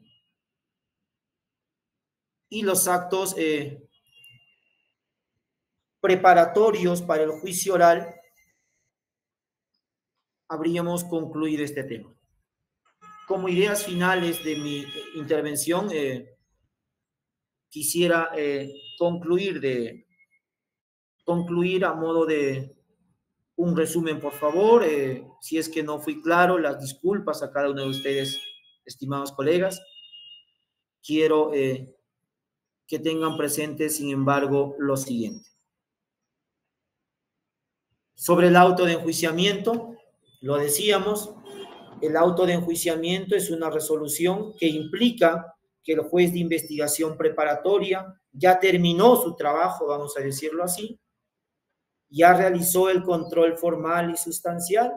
y los actos preparatorios para el juicio oral, habríamos concluido este tema. Como ideas finales de mi intervención, quisiera concluir a modo de un resumen, por favor. Si es que no fui claro, las disculpas a cada uno de ustedes, estimados colegas. Quiero que tengan presente, sin embargo, lo siguiente. Sobre el auto de enjuiciamiento, lo decíamos, el auto de enjuiciamiento es una resolución que implica que el juez de investigación preparatoria ya terminó su trabajo, vamos a decirlo así, ya realizó el control formal y sustancial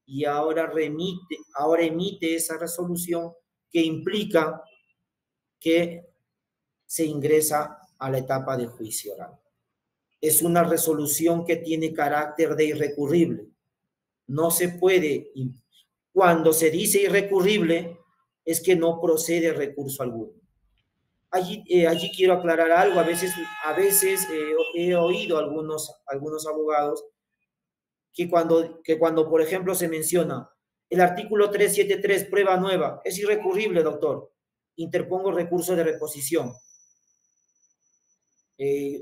y ahora emite esa resolución que implica que se ingresa a la etapa de juicio oral. Es una resolución que tiene carácter de irrecurrible. No se puede, cuando se dice irrecurrible, es que no procede recurso alguno. Allí quiero aclarar algo. A veces he oído algunos abogados que cuando, por ejemplo, se menciona el artículo 373, prueba nueva, es irrecurrible, doctor. Interpongo recurso de reposición.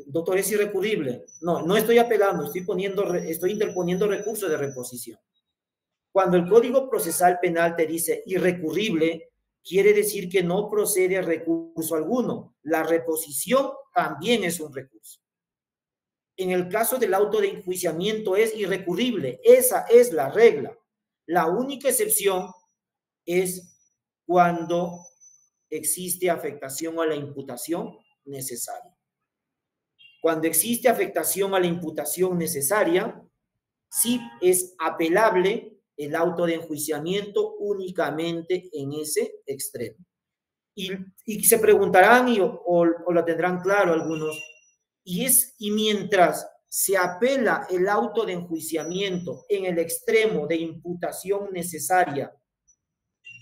Doctor, es irrecurrible. No estoy apelando, estoy interponiendo recurso de reposición. Cuando el Código Procesal Penal te dice irrecurrible, quiere decir que no procede recurso alguno. La reposición también es un recurso. En el caso del auto de enjuiciamiento es irrecurrible. Esa es la regla. La única excepción es cuando existe afectación a la imputación necesaria. Cuando existe afectación a la imputación necesaria, sí es apelable el auto de enjuiciamiento únicamente en ese extremo. Y se preguntarán o lo tendrán claro algunos, y mientras se apela el auto de enjuiciamiento en el extremo de imputación necesaria,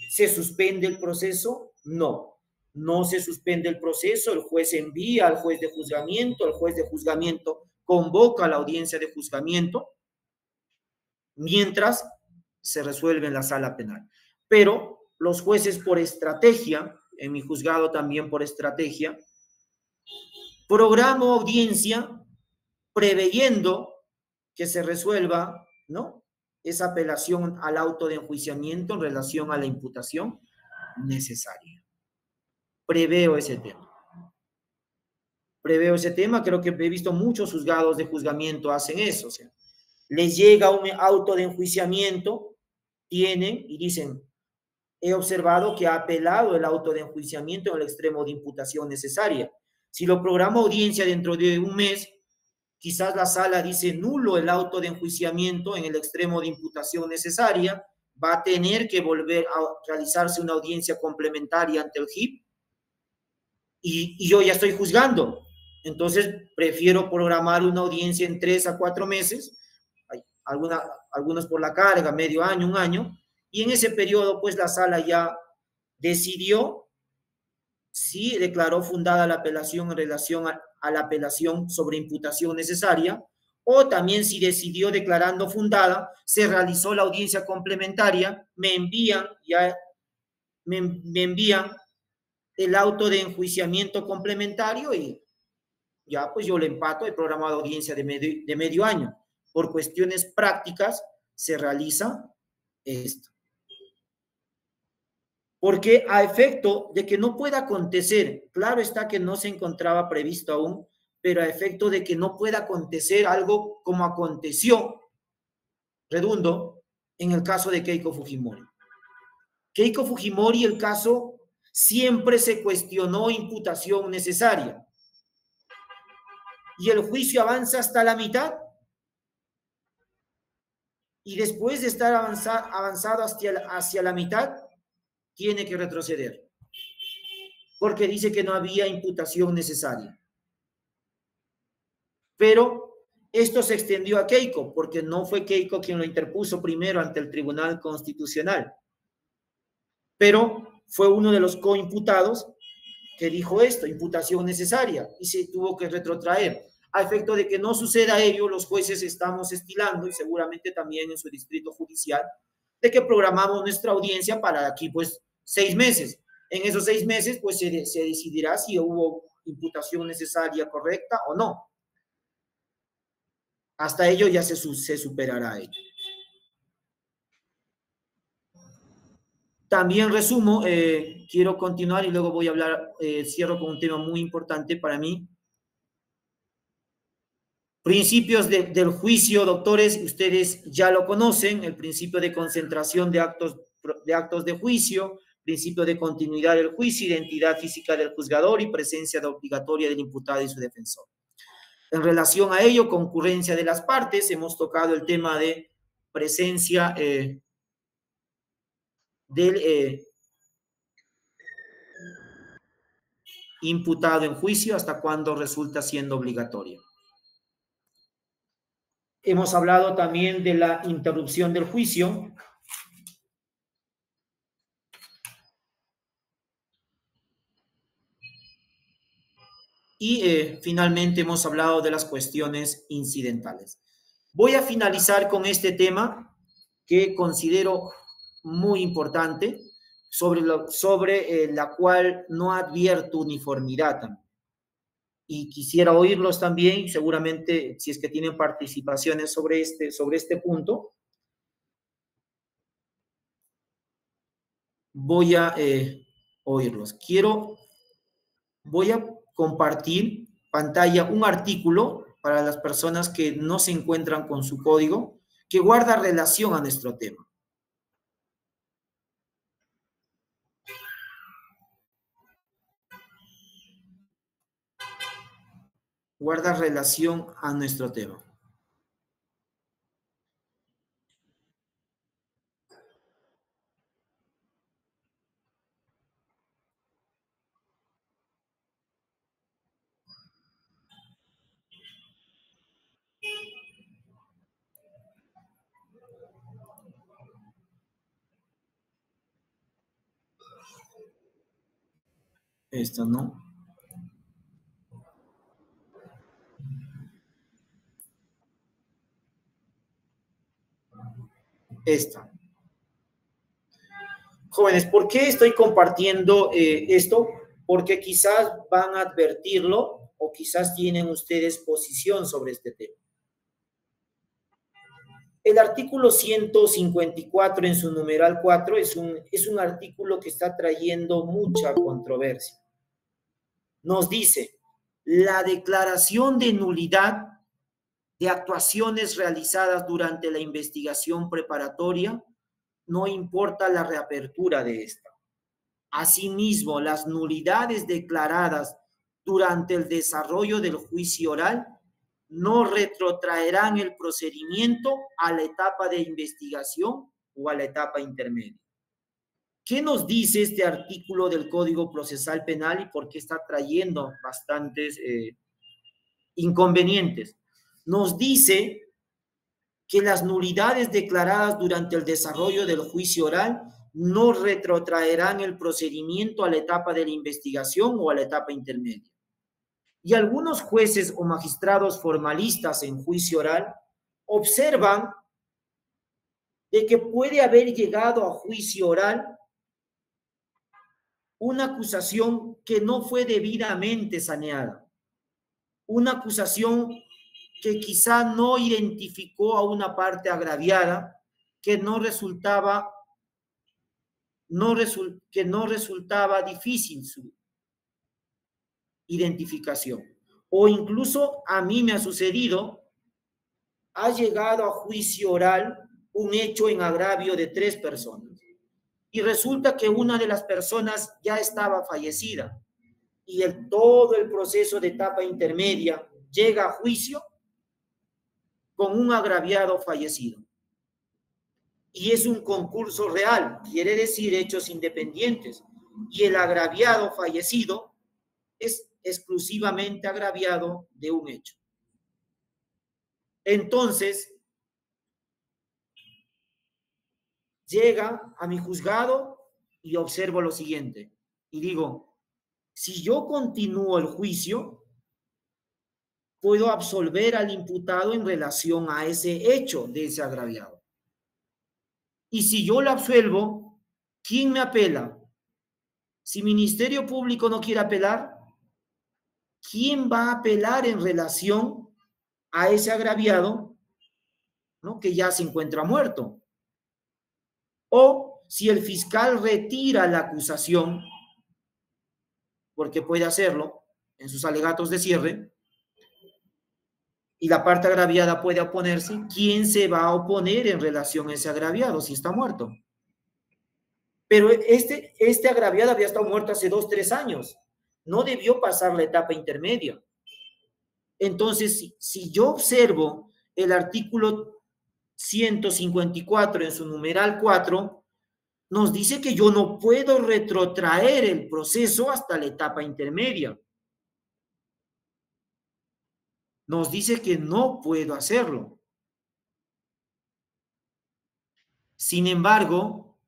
¿se suspende el proceso? No se suspende el proceso, el juez envía al juez de juzgamiento, el juez de juzgamiento convoca a la audiencia de juzgamiento, mientras se resuelve en la sala penal. Pero los jueces por estrategia, en mi juzgado también por estrategia, programo audiencia preveyendo que se resuelva, ¿no?, esa apelación al auto de enjuiciamiento en relación a la imputación necesaria. Preveo ese tema. preveo ese tema, creo que he visto muchos juzgados de juzgamiento hacen eso, o sea, les llega un auto de enjuiciamiento, tienen y dicen, he observado que ha apelado el auto de enjuiciamiento en el extremo de imputación necesaria. Si lo programa audiencia dentro de un mes, quizás la sala dice nulo el auto de enjuiciamiento en el extremo de imputación necesaria, va a tener que volver a realizarse una audiencia complementaria ante el JIP y yo ya estoy juzgando. Entonces, prefiero programar una audiencia en 3 a 4 meses, algunos por la carga, medio año, un año, y en ese periodo, pues la sala ya decidió si declaró fundada la apelación en relación a la apelación sobre imputación necesaria, o también si decidió declarando fundada, se realizó la audiencia complementaria, me envían el auto de enjuiciamiento complementario y ya pues yo le empato, he programado audiencia de medio año. Por cuestiones prácticas se realiza esto. Porque a efecto de que no pueda acontecer, claro está que no se encontraba previsto aún, pero a efecto de que no pueda acontecer algo como aconteció, redundo, en el caso de Keiko Fujimori. Keiko Fujimori, el caso siempre se cuestionó imputación necesaria. Y el juicio avanza hasta la mitad. Y después de estar avanzado hacia la mitad, tiene que retroceder. Porque dice que no había imputación necesaria. Pero esto se extendió a Keiko, porque no fue Keiko quien lo interpuso primero ante el Tribunal Constitucional. Pero fue uno de los coimputados que dijo esto, imputación necesaria, y se tuvo que retrotraer. A efecto de que no suceda ello, los jueces estamos estilando, y seguramente también en su distrito judicial, de que programamos nuestra audiencia para aquí, pues, 6 meses. En esos 6 meses, pues, se decidirá si hubo imputación necesaria correcta o no. Hasta ello ya se superará ello. También resumo, quiero continuar y luego voy a hablar, cierro con un tema muy importante para mí. Principios del juicio, doctores, ustedes ya lo conocen, el principio de concentración de actos de juicio, principio de continuidad del juicio, identidad física del juzgador y presencia obligatoria del imputado y su defensor. En relación a ello, concurrencia de las partes, hemos tocado el tema de presencia del imputado en juicio hasta cuando resulta siendo obligatorio. Hemos hablado también de la interrupción del juicio. Y finalmente hemos hablado de las cuestiones incidentales. Voy a finalizar con este tema que considero muy importante, sobre la cual no advierto uniformidad también. Y quisiera oírlos también, seguramente si es que tienen participaciones sobre este punto. Voy a oírlos. Voy a compartir pantalla un artículo para las personas que no se encuentran con su código, que guarda relación a nuestro tema. Guarda relación a nuestro tema. Esta no. Esta. Jóvenes, ¿por qué estoy compartiendo esto? Porque quizás van a advertirlo o quizás tienen ustedes posición sobre este tema. El artículo 154 en su numeral 4 es un artículo que está trayendo mucha controversia. Nos dice, la declaración de nulidad de actuaciones realizadas durante la investigación preparatoria, no importa la reapertura de esta. Asimismo, las nulidades declaradas durante el desarrollo del juicio oral no retrotraerán el procedimiento a la etapa de investigación o a la etapa intermedia. ¿Qué nos dice este artículo del Código Procesal Penal y por qué está trayendo bastantes inconvenientes? Nos dice que las nulidades declaradas durante el desarrollo del juicio oral no retrotraerán el procedimiento a la etapa de la investigación o a la etapa intermedia. Y algunos jueces o magistrados formalistas en juicio oral observan de que puede haber llegado a juicio oral una acusación que no fue debidamente saneada, una acusación que quizá no identificó a una parte agraviada, que no resultaba difícil su identificación. O incluso a mí me ha sucedido, ha llegado a juicio oral un hecho en agravio de 3 personas. Y resulta que una de las personas ya estaba fallecida y todo el proceso de etapa intermedia llega a juicio con un agraviado fallecido. Y es un concurso real, quiere decir hechos independientes. Y el agraviado fallecido es exclusivamente agraviado de un hecho. Entonces, llega a mi juzgado y observo lo siguiente. Y digo, si yo continúo el juicio, puedo absolver al imputado en relación a ese hecho de ese agraviado. Y si yo lo absuelvo, ¿quién me apela? Si Ministerio Público no quiere apelar, ¿quién va a apelar en relación a ese agraviado, ¿no?, que ya se encuentra muerto? O si el fiscal retira la acusación, porque puede hacerlo en sus alegatos de cierre, y la parte agraviada puede oponerse, ¿quién se va a oponer en relación a ese agraviado si está muerto? Pero este agraviado había estado muerto hace 2, 3 años. No debió pasar la etapa intermedia. Entonces, si yo observo el artículo 154 en su numeral 4, nos dice que yo no puedo retrotraer el proceso hasta la etapa intermedia. Nos dice que no puedo hacerlo. Sin embargo,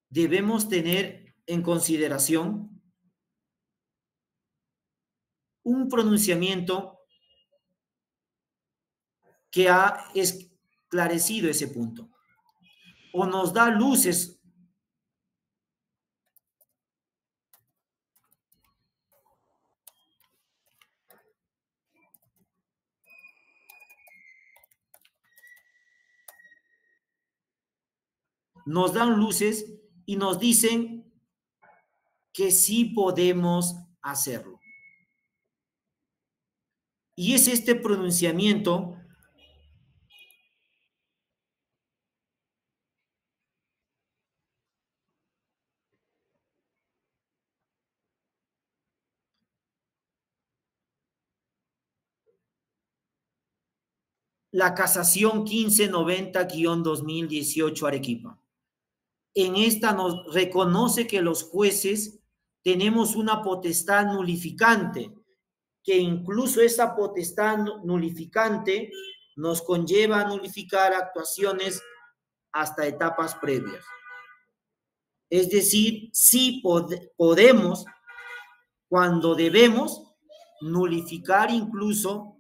debemos tener en consideración un pronunciamiento que ha esclarecido ese punto o nos da luces y nos dicen que sí podemos hacerlo. Y es este pronunciamiento la casación 1590-2018 Arequipa. En esta nos reconoce que los jueces tenemos una potestad nulificante, que incluso esa potestad nulificante nos conlleva a nulificar actuaciones hasta etapas previas. Es decir, sí podemos, cuando debemos, nulificar incluso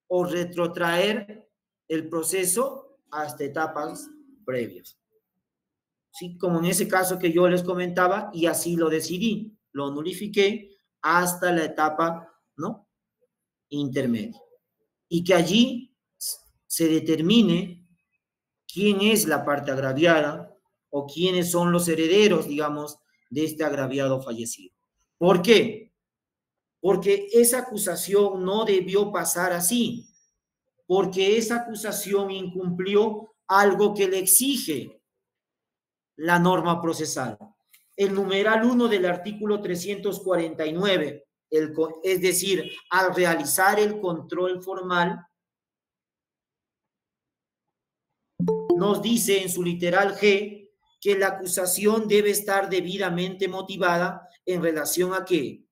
o retrotraer el proceso hasta etapas previas. Sí, como en ese caso que yo les comentaba, y así lo decidí, lo nulifiqué hasta la etapa, ¿no?, intermedia. Y que allí se determine quién es la parte agraviada o quiénes son los herederos, digamos, de este agraviado fallecido. ¿Por qué? Porque esa acusación no debió pasar así, porque esa acusación incumplió algo que le exige la norma procesal. El numeral 1 del artículo 349, es decir, al realizar el control formal, nos dice en su literal G que la acusación debe estar debidamente motivada en relación a qué.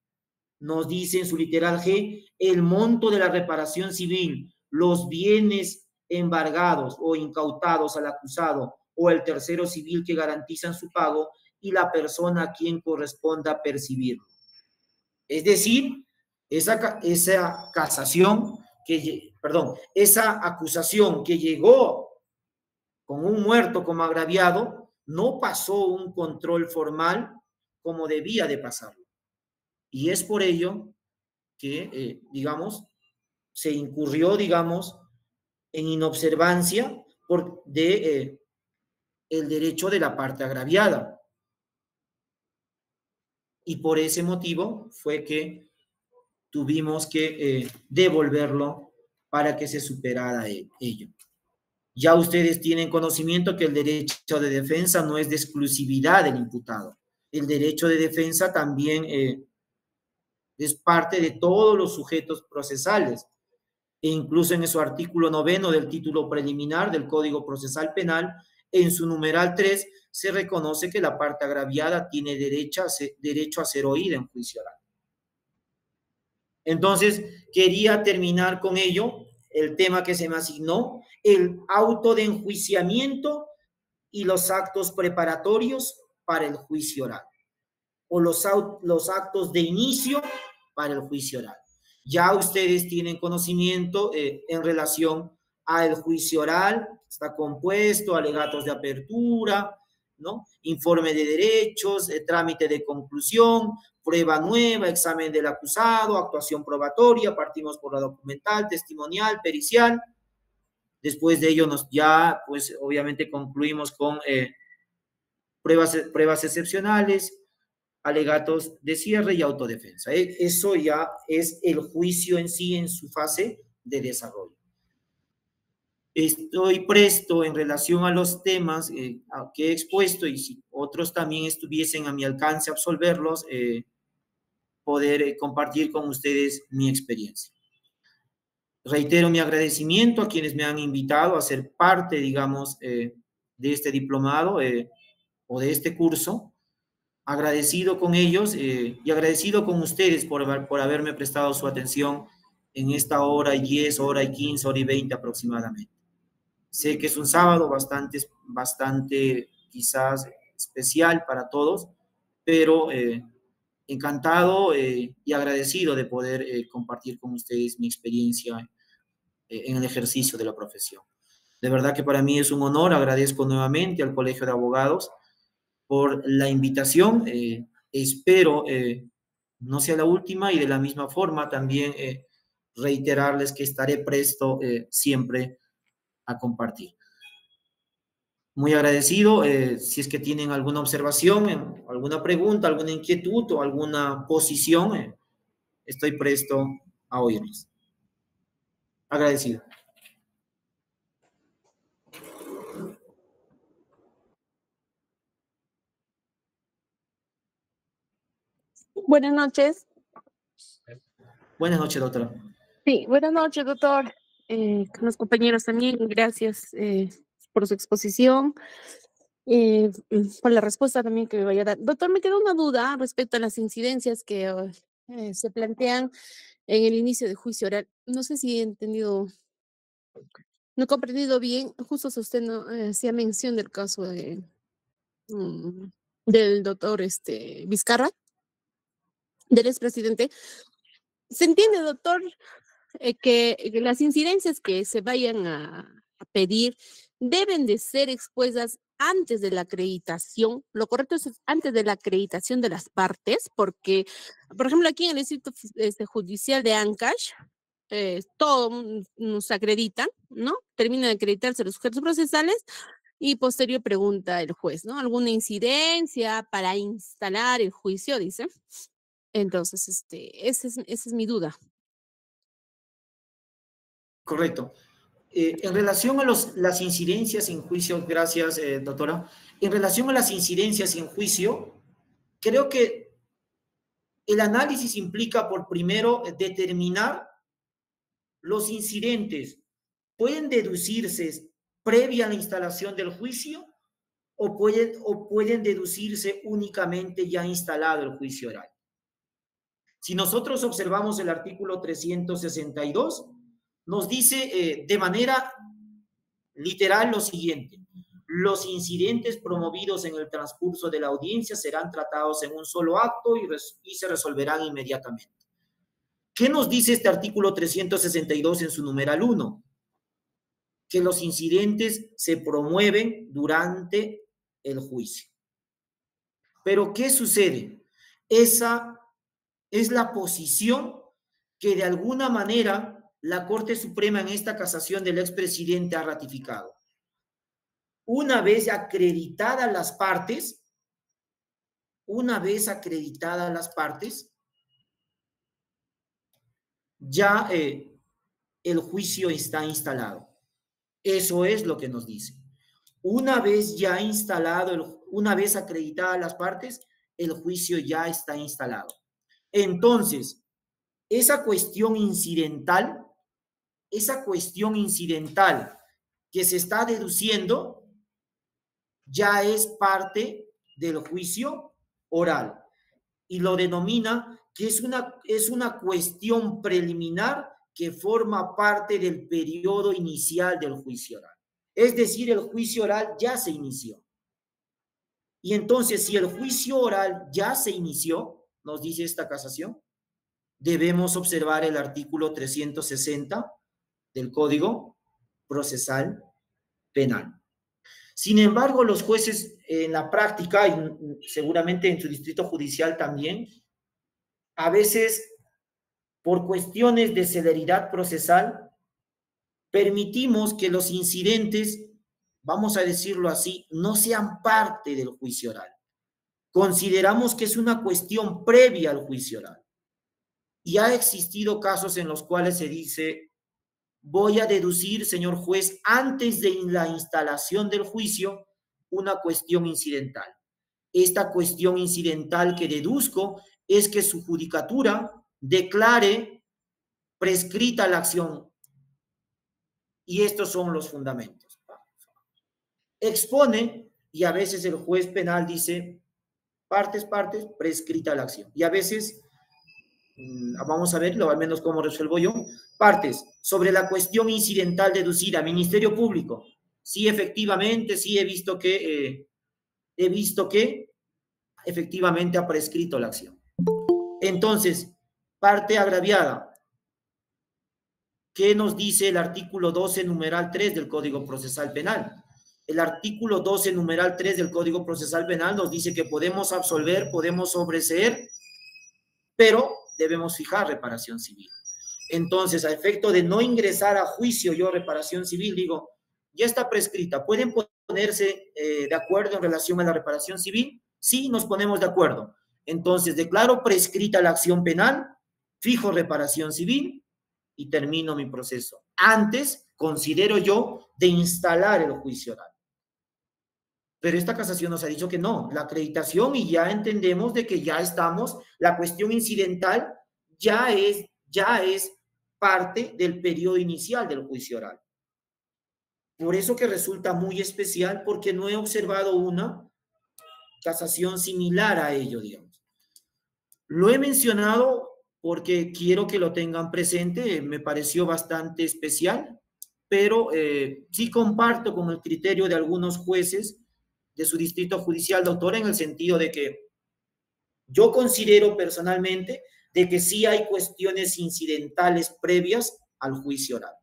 Nos dice en su literal G el monto de la reparación civil, los bienes embargados o incautados al acusado o el tercero civil que garantizan su pago y la persona a quien corresponda percibirlo. Es decir, esa acusación que llegó con un muerto como agraviado no pasó un control formal como debía de pasarlo. Y es por ello que, se incurrió, en inobservancia el derecho de la parte agraviada. Y por ese motivo fue que tuvimos que devolverlo para que se superara ello. Ya ustedes tienen conocimiento que el derecho de defensa no es de exclusividad del imputado. El derecho de defensa también es parte de todos los sujetos procesales. E incluso en su artículo 9 del título preliminar del Código Procesal Penal, en su numeral 3, se reconoce que la parte agraviada tiene derecho a ser oída en juicio oral. Entonces, quería terminar con ello, el tema que se me asignó, el auto de enjuiciamiento y los actos preparatorios para el juicio oral, o los actos de inicio para el juicio oral. Ya ustedes tienen conocimiento en relación al juicio oral, está compuesto, alegatos de apertura, ¿no? Informe de derechos, trámite de conclusión, prueba nueva, examen del acusado, actuación probatoria, partimos por la documental, testimonial, pericial. Después de ello pues obviamente concluimos con pruebas excepcionales, alegatos de cierre y autodefensa. Eso ya es el juicio en sí en su fase de desarrollo. Estoy presto en relación a los temas que he expuesto y si otros también estuviesen a mi alcance absolverlos, poder compartir con ustedes mi experiencia. Reitero mi agradecimiento a quienes me han invitado a ser parte, de este diplomado o de este curso. Agradecido con ellos y agradecido con ustedes por haberme prestado su atención en esta hora y 10, hora y 15, hora y 20 aproximadamente. Sé que es un sábado bastante quizás especial para todos, pero encantado y agradecido de poder compartir con ustedes mi experiencia en el ejercicio de la profesión. De verdad que para mí es un honor, agradezco nuevamente al Colegio de Abogados por la invitación, espero no sea la última y de la misma forma también reiterarles que estaré presto siempre a compartir. Muy agradecido, si es que tienen alguna observación, alguna pregunta, alguna inquietud o alguna posición, estoy presto a oírlos. Agradecido. Buenas noches. Buenas noches, doctora. Sí, buenas noches, doctor. Con los compañeros también, gracias por su exposición, por la respuesta también que me vaya a dar. Doctor, me queda una duda respecto a las incidencias que se plantean en el inicio de juicio oral. No sé si he entendido, no he comprendido bien. Justo usted no hacía mención del caso del doctor Vizcarra, del expresidente. ¿Se entiende, doctor, que las incidencias que se vayan a pedir deben de ser expuestas antes de la acreditación? Lo correcto es antes de la acreditación de las partes, porque, por ejemplo, aquí en el Distrito Judicial de Ancash, todos nos acreditan, ¿no? Terminan de acreditarse los sujetos procesales y posterior pregunta el juez, ¿no? ¿Alguna incidencia para instalar el juicio? Dice. Entonces, esa es mi duda. Correcto. En relación a las incidencias en juicio, gracias, doctora. En relación a las incidencias en juicio, creo que el análisis implica, por primero, determinar los incidentes. ¿Pueden deducirse previa a la instalación del juicio o pueden deducirse únicamente ya instalado el juicio oral? Si nosotros observamos el artículo 362, nos dice de manera literal lo siguiente: los incidentes promovidos en el transcurso de la audiencia serán tratados en un solo acto y se resolverán inmediatamente. ¿Qué nos dice este artículo 362 en su numeral 1? Que los incidentes se promueven durante el juicio. Pero ¿qué sucede? Esa es la posición que de alguna manera la Corte Suprema en esta casación del expresidente ha ratificado. Una vez acreditadas las partes, ya el juicio está instalado. Eso es lo que nos dice. Una vez ya instalado, una vez acreditadas las partes, el juicio ya está instalado. Entonces, esa cuestión incidental que se está deduciendo ya es parte del juicio oral y lo denomina que es una cuestión preliminar que forma parte del periodo inicial del juicio oral. Es decir, el juicio oral ya se inició. Y entonces, si el juicio oral ya se inició, nos dice esta casación, debemos observar el artículo 360 del Código Procesal Penal. Sin embargo, los jueces en la práctica, y seguramente en su distrito judicial también, a veces, por cuestiones de celeridad procesal, permitimos que los incidentes, vamos a decirlo así, no sean parte del juicio oral. Consideramos que es una cuestión previa al juicio oral. Y ha existido casos en los cuales se dice: voy a deducir, señor juez, antes de la instalación del juicio, una cuestión incidental. Esta cuestión incidental que deduzco es que su judicatura declare prescrita la acción. Y estos son los fundamentos. Expone, y a veces el juez penal dice: partes, prescrita la acción. Y a veces, vamos a verlo, al menos cómo resuelvo yo, partes, sobre la cuestión incidental deducida, Ministerio Público. Sí, efectivamente, sí he visto que efectivamente ha prescrito la acción. Entonces, parte agraviada. ¿Qué nos dice el artículo 12, numeral 3 del Código Procesal Penal? El artículo 12, numeral 3 del Código Procesal Penal nos dice que podemos absolver, podemos sobreseer, pero debemos fijar reparación civil. Entonces, a efecto de no ingresar a juicio yo reparación civil, digo, ya está prescrita. ¿Pueden ponerse de acuerdo en relación a la reparación civil? Sí, nos ponemos de acuerdo. Entonces, declaro prescrita la acción penal, fijo reparación civil y termino mi proceso. Antes, considero yo, de instalar el juicio oral. Pero esta casación nos ha dicho que no, la acreditación, y ya entendemos de que ya estamos, la cuestión incidental ya es parte del periodo inicial del juicio oral. Por eso que resulta muy especial, porque no he observado una casación similar a ello, digamos. Lo he mencionado porque quiero que lo tengan presente, me pareció bastante especial, pero sí comparto con el criterio de algunos jueces de su distrito judicial, doctor, en el sentido de que yo considero personalmente de que sí hay cuestiones incidentales previas al juicio oral,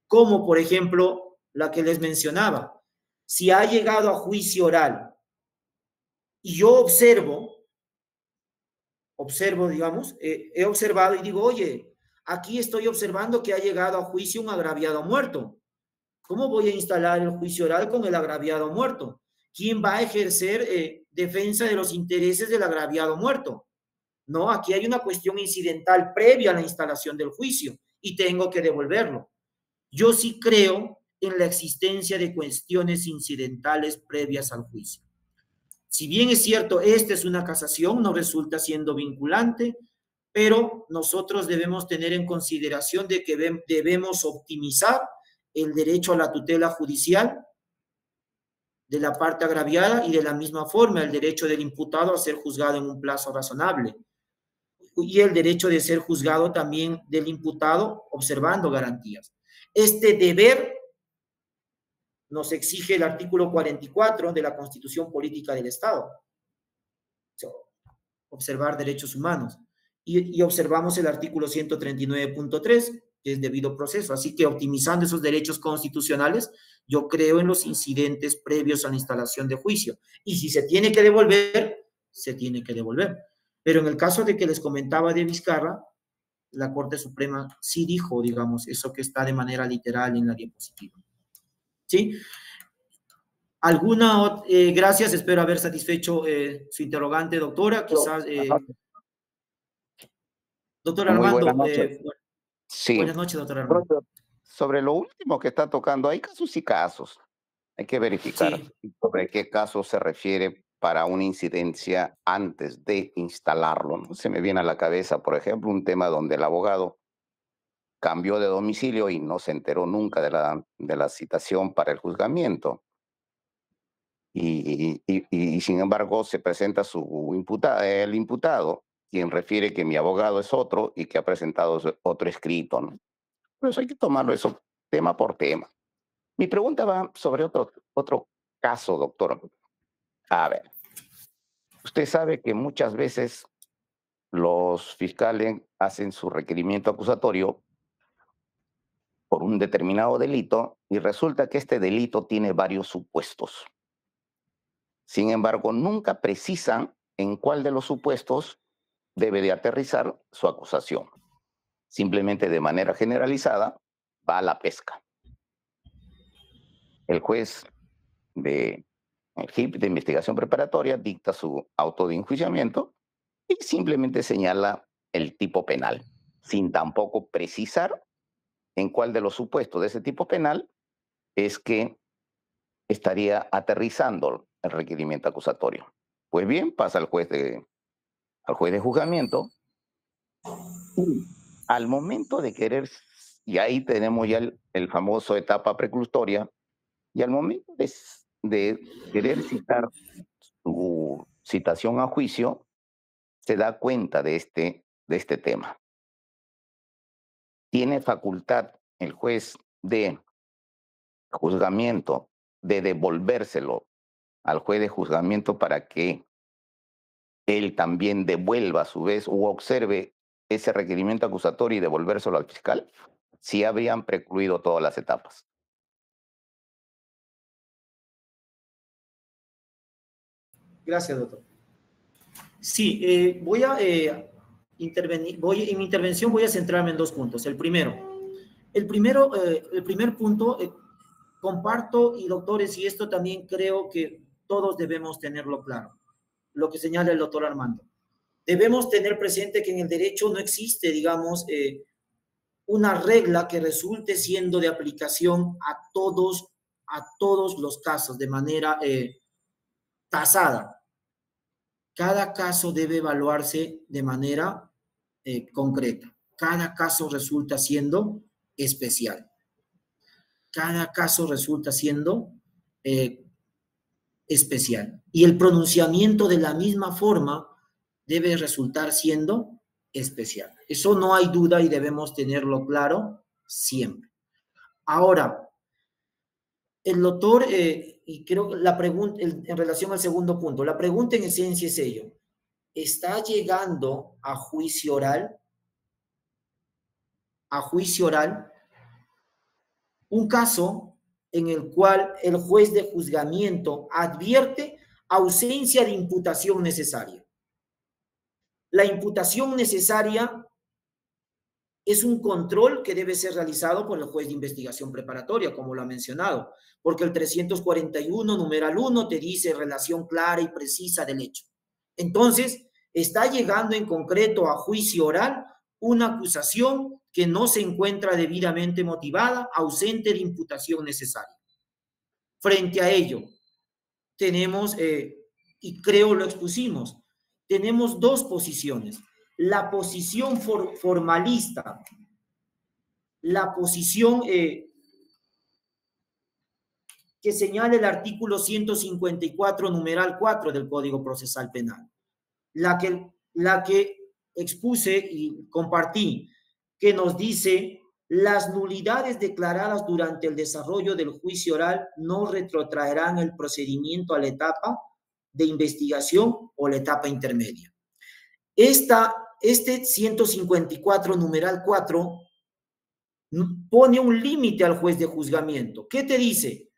como por ejemplo la que les mencionaba. Si ha llegado a juicio oral y yo observo, digamos, he observado y digo, oye, aquí estoy observando que ha llegado a juicio un agraviado muerto. ¿Cómo voy a instalar el juicio oral con el agraviado muerto? ¿Quién va a ejercer defensa de los intereses del agraviado muerto? No, aquí hay una cuestión incidental previa a la instalación del juicio y tengo que devolverlo. Yo sí creo en la existencia de cuestiones incidentales previas al juicio. Si bien es cierto, esta es una casación, no resulta siendo vinculante, pero nosotros debemos tener en consideración de que debemos optimizar el derecho a la tutela judicial de la parte agraviada y de la misma forma el derecho del imputado a ser juzgado en un plazo razonable y el derecho de ser juzgado también del imputado observando garantías. Este deber nos exige el artículo 44 de la Constitución Política del Estado, observar derechos humanos, y observamos el artículo 139.3, que es debido proceso. Así que optimizando esos derechos constitucionales, yo creo en los incidentes previos a la instalación de juicio. Y si se tiene que devolver, se tiene que devolver. Pero en el caso de que les comentaba de Vizcarra, la Corte Suprema sí dijo, digamos, eso que está de manera literal en la diapositiva. ¿Sí? Gracias, espero haber satisfecho su interrogante, doctora. Quizás, doctor Armando. Buenas noches. Sí. Buenas noches, doctor Armando. Sobre lo último que está tocando, hay casos y casos. Hay que verificar sobre qué caso se refiere para una incidencia antes de instalarlo, ¿no? Se me viene a la cabeza, por ejemplo, un tema donde el abogado cambió de domicilio y no se enteró nunca de la citación para el juzgamiento. Y sin embargo se presenta el imputado, quien refiere que mi abogado es otro y que ha presentado otro escrito, ¿no? Por eso hay que tomarlo eso tema por tema. Mi pregunta va sobre otro caso, doctor. A ver, usted sabe que muchas veces los fiscales hacen su requerimiento acusatorio por un determinado delito y resulta que este delito tiene varios supuestos. Sin embargo, nunca precisan en cuál de los supuestos debe de aterrizar su acusación. Simplemente de manera generalizada va a la pesca. El juez el JIP de investigación preparatoria dicta su auto de enjuiciamiento y simplemente señala el tipo penal, sin tampoco precisar en cuál de los supuestos de ese tipo penal es que estaría aterrizando el requerimiento acusatorio. Pues bien, pasa al juez de juzgamiento. Al momento de querer, y ahí tenemos ya el famoso etapa preclusoria, y al momento de querer citar su citación a juicio, se da cuenta de este tema. Tiene facultad el juez de juzgamiento de devolvérselo al juez de juzgamiento para que él también devuelva a su vez o observe ese requerimiento acusatorio y devolvérselo al fiscal, si habrían precluido todas las etapas. Gracias, doctor. Sí, voy a intervenir. En mi intervención voy a centrarme en dos puntos. El primer punto, comparto, y doctores, y esto también creo que todos debemos tenerlo claro, lo que señala el doctor Armando. Debemos tener presente que en el derecho no existe, digamos, una regla que resulte siendo de aplicación a todos los casos de manera tasada. Cada caso debe evaluarse de manera concreta. Cada caso resulta siendo especial. Cada caso resulta siendo especial. Y el pronunciamiento de la misma forma debe resultar siendo especial. Eso no hay duda y debemos tenerlo claro siempre. Ahora, el doctor, y creo que la pregunta, en relación al segundo punto, la pregunta en esencia es ello. ¿Está llegando a juicio oral? A juicio oral un caso en el cual el juez de juzgamiento advierte ausencia de imputación necesaria. La imputación necesaria es un control que debe ser realizado por el juez de investigación preparatoria, como lo ha mencionado, porque el 341, numeral 1, te dice relación clara y precisa del hecho. Entonces, está llegando en concreto a juicio oral una acusación que no se encuentra debidamente motivada, ausente de imputación necesaria. Frente a ello, tenemos, y creo lo expusimos, tenemos dos posiciones. La posición formalista, la posición que señala el artículo 154, numeral 4 del Código Procesal Penal. La que expuse y compartí, que nos dice: las nulidades declaradas durante el desarrollo del juicio oral no retrotraerán el procedimiento a la etapa de investigación o la etapa intermedia. Este 154, numeral 4, pone un límite al juez de juzgamiento. ¿Qué te dice?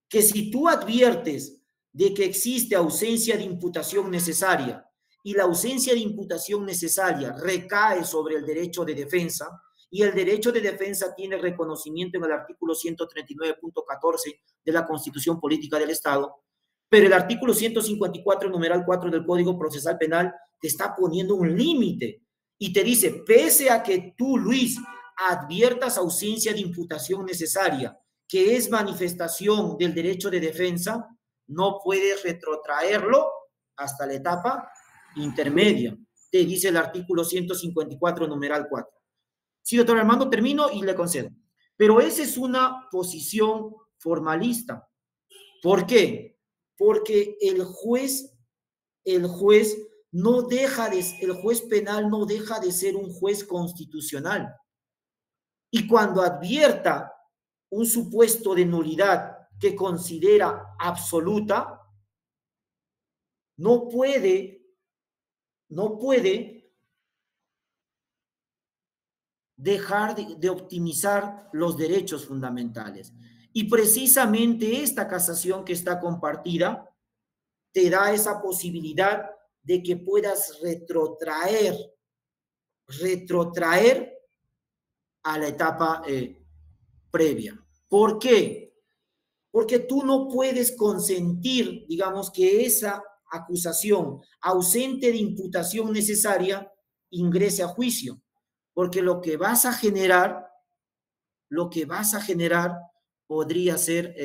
Que si tú adviertes de que existe ausencia de imputación necesaria y la ausencia de imputación necesaria recae sobre el derecho de defensa, y el derecho de defensa tiene reconocimiento en el artículo 139.14 de la Constitución Política del Estado, pero el artículo 154, numeral 4 del Código Procesal Penal te está poniendo un límite y te dice: pese a que tú, Luis, adviertas ausencia de imputación necesaria, que es manifestación del derecho de defensa, no puedes retrotraerlo hasta la etapa intermedia, te dice el artículo 154, numeral 4. Sí, doctor Armando, termino y le concedo. Pero esa es una posición formalista. ¿Por qué? Porque el juez penal no deja de ser un juez constitucional. Y cuando advierta un supuesto de nulidad que considera absoluta, no puede dejar de optimizar los derechos fundamentales. Y precisamente esta casación que está compartida te da esa posibilidad de que puedas retrotraer a la etapa previa. ¿Por qué? Porque tú no puedes consentir, digamos, que esa acusación ausente de imputación necesaria ingrese a juicio, porque lo que vas a generar podría ser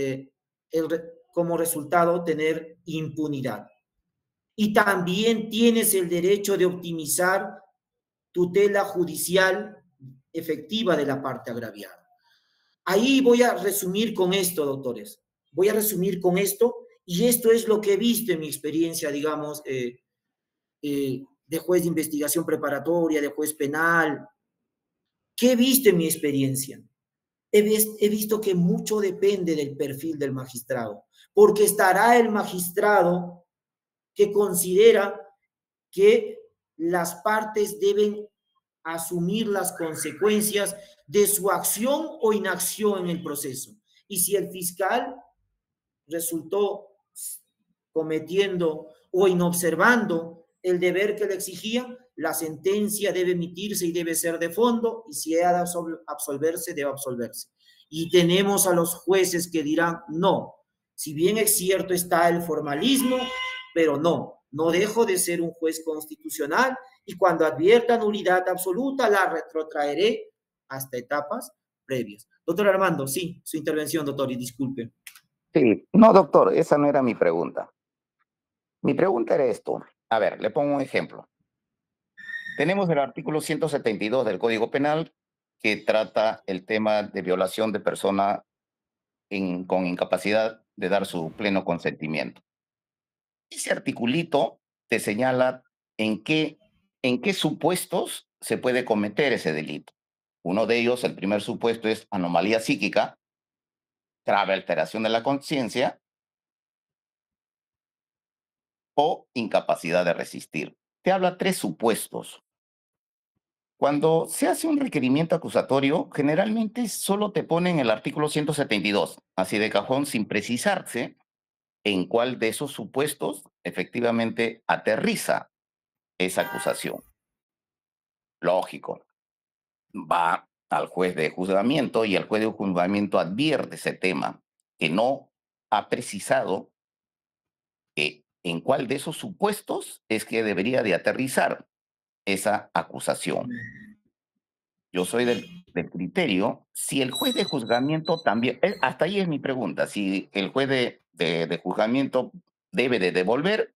como resultado tener impunidad. Y también tienes el derecho de optimizar tutela judicial efectiva de la parte agraviada. Ahí voy a resumir con esto, doctores. Voy a resumir con esto, y esto es lo que he visto en mi experiencia, digamos, de juez de investigación preparatoria, de juez penal. ¿Qué he visto en mi experiencia? He visto que mucho depende del perfil del magistrado, porque estará el magistrado que considera que las partes deben asumir las consecuencias de su acción o inacción en el proceso. Y si el fiscal resultó cometiendo o inobservando el deber que le exigía, la sentencia debe emitirse y debe ser de fondo, y si ha de absolverse, debe absolverse. Y tenemos a los jueces que dirán: no, si bien es cierto está el formalismo, pero no dejo de ser un juez constitucional, y cuando advierta nulidad absoluta la retrotraeré hasta etapas previas. Doctor Armando, sí, su intervención, doctor, y disculpe. Sí, no, doctor, esa no era mi pregunta. Mi pregunta era esto. A ver, le pongo un ejemplo. Tenemos el artículo 172 del Código Penal que trata el tema de violación de persona con incapacidad de dar su pleno consentimiento. Ese articulito te señala en qué supuestos se puede cometer ese delito. Uno de ellos, el primer supuesto, es anomalía psíquica, grave alteración de la conciencia o incapacidad de resistir. Te habla 3 supuestos. Cuando se hace un requerimiento acusatorio, generalmente solo te ponen el artículo 172, así de cajón, sin precisarse en cuál de esos supuestos efectivamente aterriza esa acusación. Lógico, va al juez de juzgamiento y el juez de juzgamiento advierte ese tema, que no ha precisado que en cuál de esos supuestos es que debería de aterrizar esa acusación. Yo soy del criterio, si el juez de juzgamiento también, hasta ahí es mi pregunta, si el juez de juzgamiento debe de devolver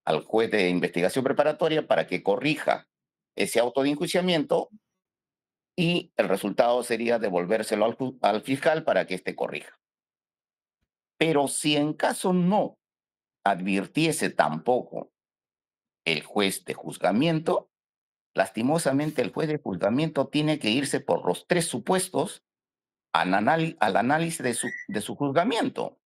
al juez de investigación preparatoria para que corrija ese auto de enjuiciamiento y el resultado sería devolvérselo al fiscal para que éste corrija. Pero si en caso no advirtiese tampoco el juez de juzgamiento, lastimosamente el juez de juzgamiento tiene que irse por los 3 supuestos al análisis de su juzgamiento,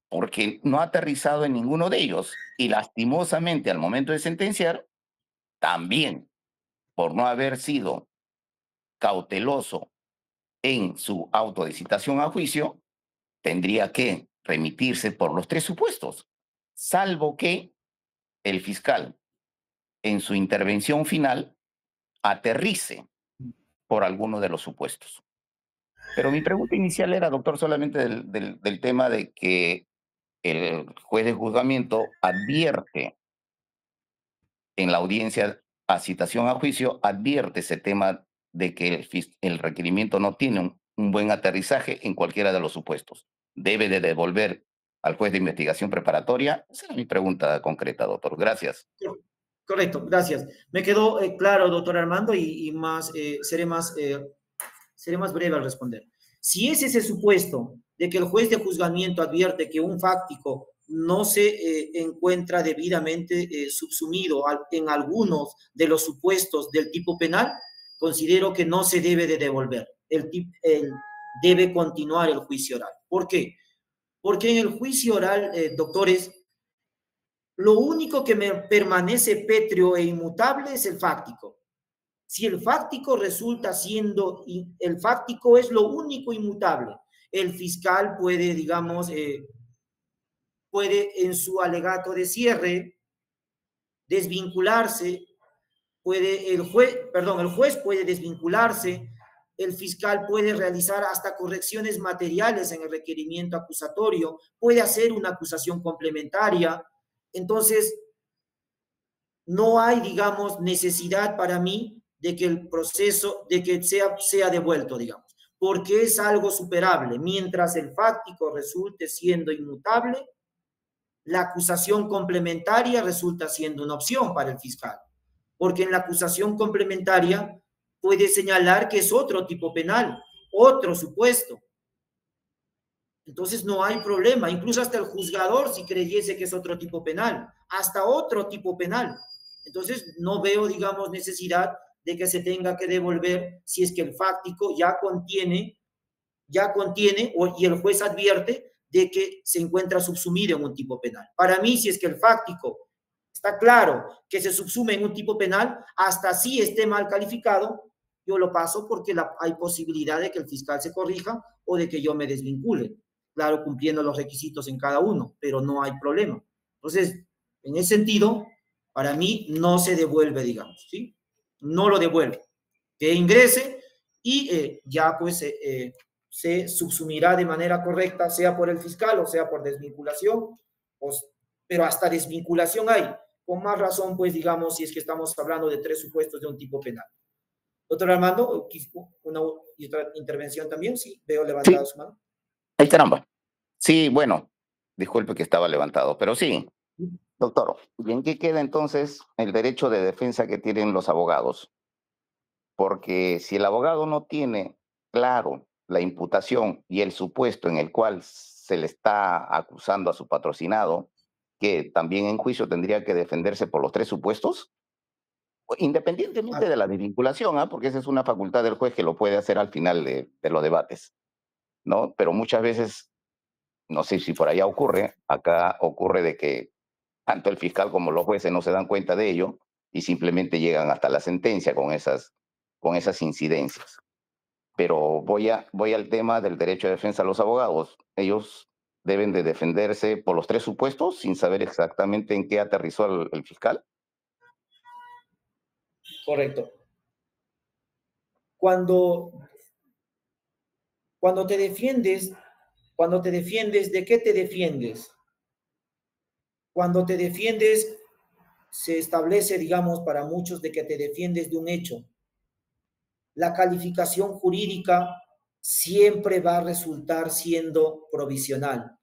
porque no ha aterrizado en ninguno de ellos. Y lastimosamente al momento de sentenciar, también por no haber sido cauteloso en su auto de citación a juicio, tendría que remitirse por los 3 supuestos, salvo que el fiscal en su intervención final aterrice por alguno de los supuestos. Pero mi pregunta inicial era, doctor, solamente del tema de que el juez de juzgamiento advierte en la audiencia a citación a juicio, advierte ese tema de que el requerimiento no tiene un buen aterrizaje en cualquiera de los supuestos. Debe de devolver al juez de investigación preparatoria. Esa es mi pregunta concreta, doctor. Gracias. Correcto, gracias. Me quedó claro, doctor Armando, y más, seré más breve al responder. Si es ese supuesto de que el juez de juzgamiento advierte que un fáctico no se encuentra debidamente subsumido en algunos de los supuestos del tipo penal, considero que no se debe de devolver. Debe continuar el juicio oral. ¿Por qué? Porque en el juicio oral, doctores, lo único que me permanece pétreo e inmutable es el fáctico. Si el fáctico resulta siendo, el fáctico es lo único inmutable, el fiscal puede, digamos, puede en su alegato de cierre desvincularse, el juez puede desvincularse, el fiscal puede realizar hasta correcciones materiales en el requerimiento acusatorio, puede hacer una acusación complementaria. Entonces, no hay, digamos, necesidad para mí de que el proceso, de que sea devuelto, digamos, porque es algo superable. Mientras el fáctico resulte siendo inmutable, la acusación complementaria resulta siendo una opción para el fiscal, porque en la acusación complementaria puede señalar que es otro tipo penal, otro supuesto. Entonces no hay problema, incluso hasta el juzgador si creyese que es otro tipo penal, hasta otro tipo penal. Entonces no veo, digamos, necesidad de que se tenga que devolver si es que el fáctico ya contiene y el juez advierte de que se encuentra subsumido en un tipo penal. Para mí, si es que el fáctico está claro que se subsume en un tipo penal, hasta si esté mal calificado, yo lo paso porque hay posibilidad de que el fiscal se corrija o de que yo me desvincule. Claro, cumpliendo los requisitos en cada uno, pero no hay problema. Entonces, en ese sentido, para mí no se devuelve, digamos, ¿sí? No lo devuelve. Que ingrese y ya pues se subsumirá de manera correcta, sea por el fiscal o sea por desvinculación, pero hasta desvinculación hay. Con más razón, pues digamos, si es que estamos hablando de 3 supuestos de un tipo penal. Doctor Armando, una otra intervención también, sí, veo levantada su mano. Ay, caramba. Sí, bueno, disculpe que estaba levantado, pero sí, doctor, ¿y en qué queda entonces el derecho de defensa que tienen los abogados? Porque si el abogado no tiene claro la imputación y el supuesto en el cual se le está acusando a su patrocinado, que también en juicio tendría que defenderse por los 3 supuestos, independientemente de la desvinculación, porque esa es una facultad del juez que lo puede hacer al final de los debates, ¿no? Pero muchas veces, no sé si por allá ocurre, acá ocurre de que tanto el fiscal como los jueces no se dan cuenta de ello y simplemente llegan hasta la sentencia con esas incidencias. Pero voy al tema del derecho de defensa a los abogados. Ellos deben de defenderse por los 3 supuestos sin saber exactamente en qué aterrizó el fiscal. Correcto. Cuando te defiendes, ¿de qué te defiendes? Cuando te defiendes, se establece, digamos, para muchos de que te defiendes de un hecho. La calificación jurídica siempre va a resultar siendo provisional.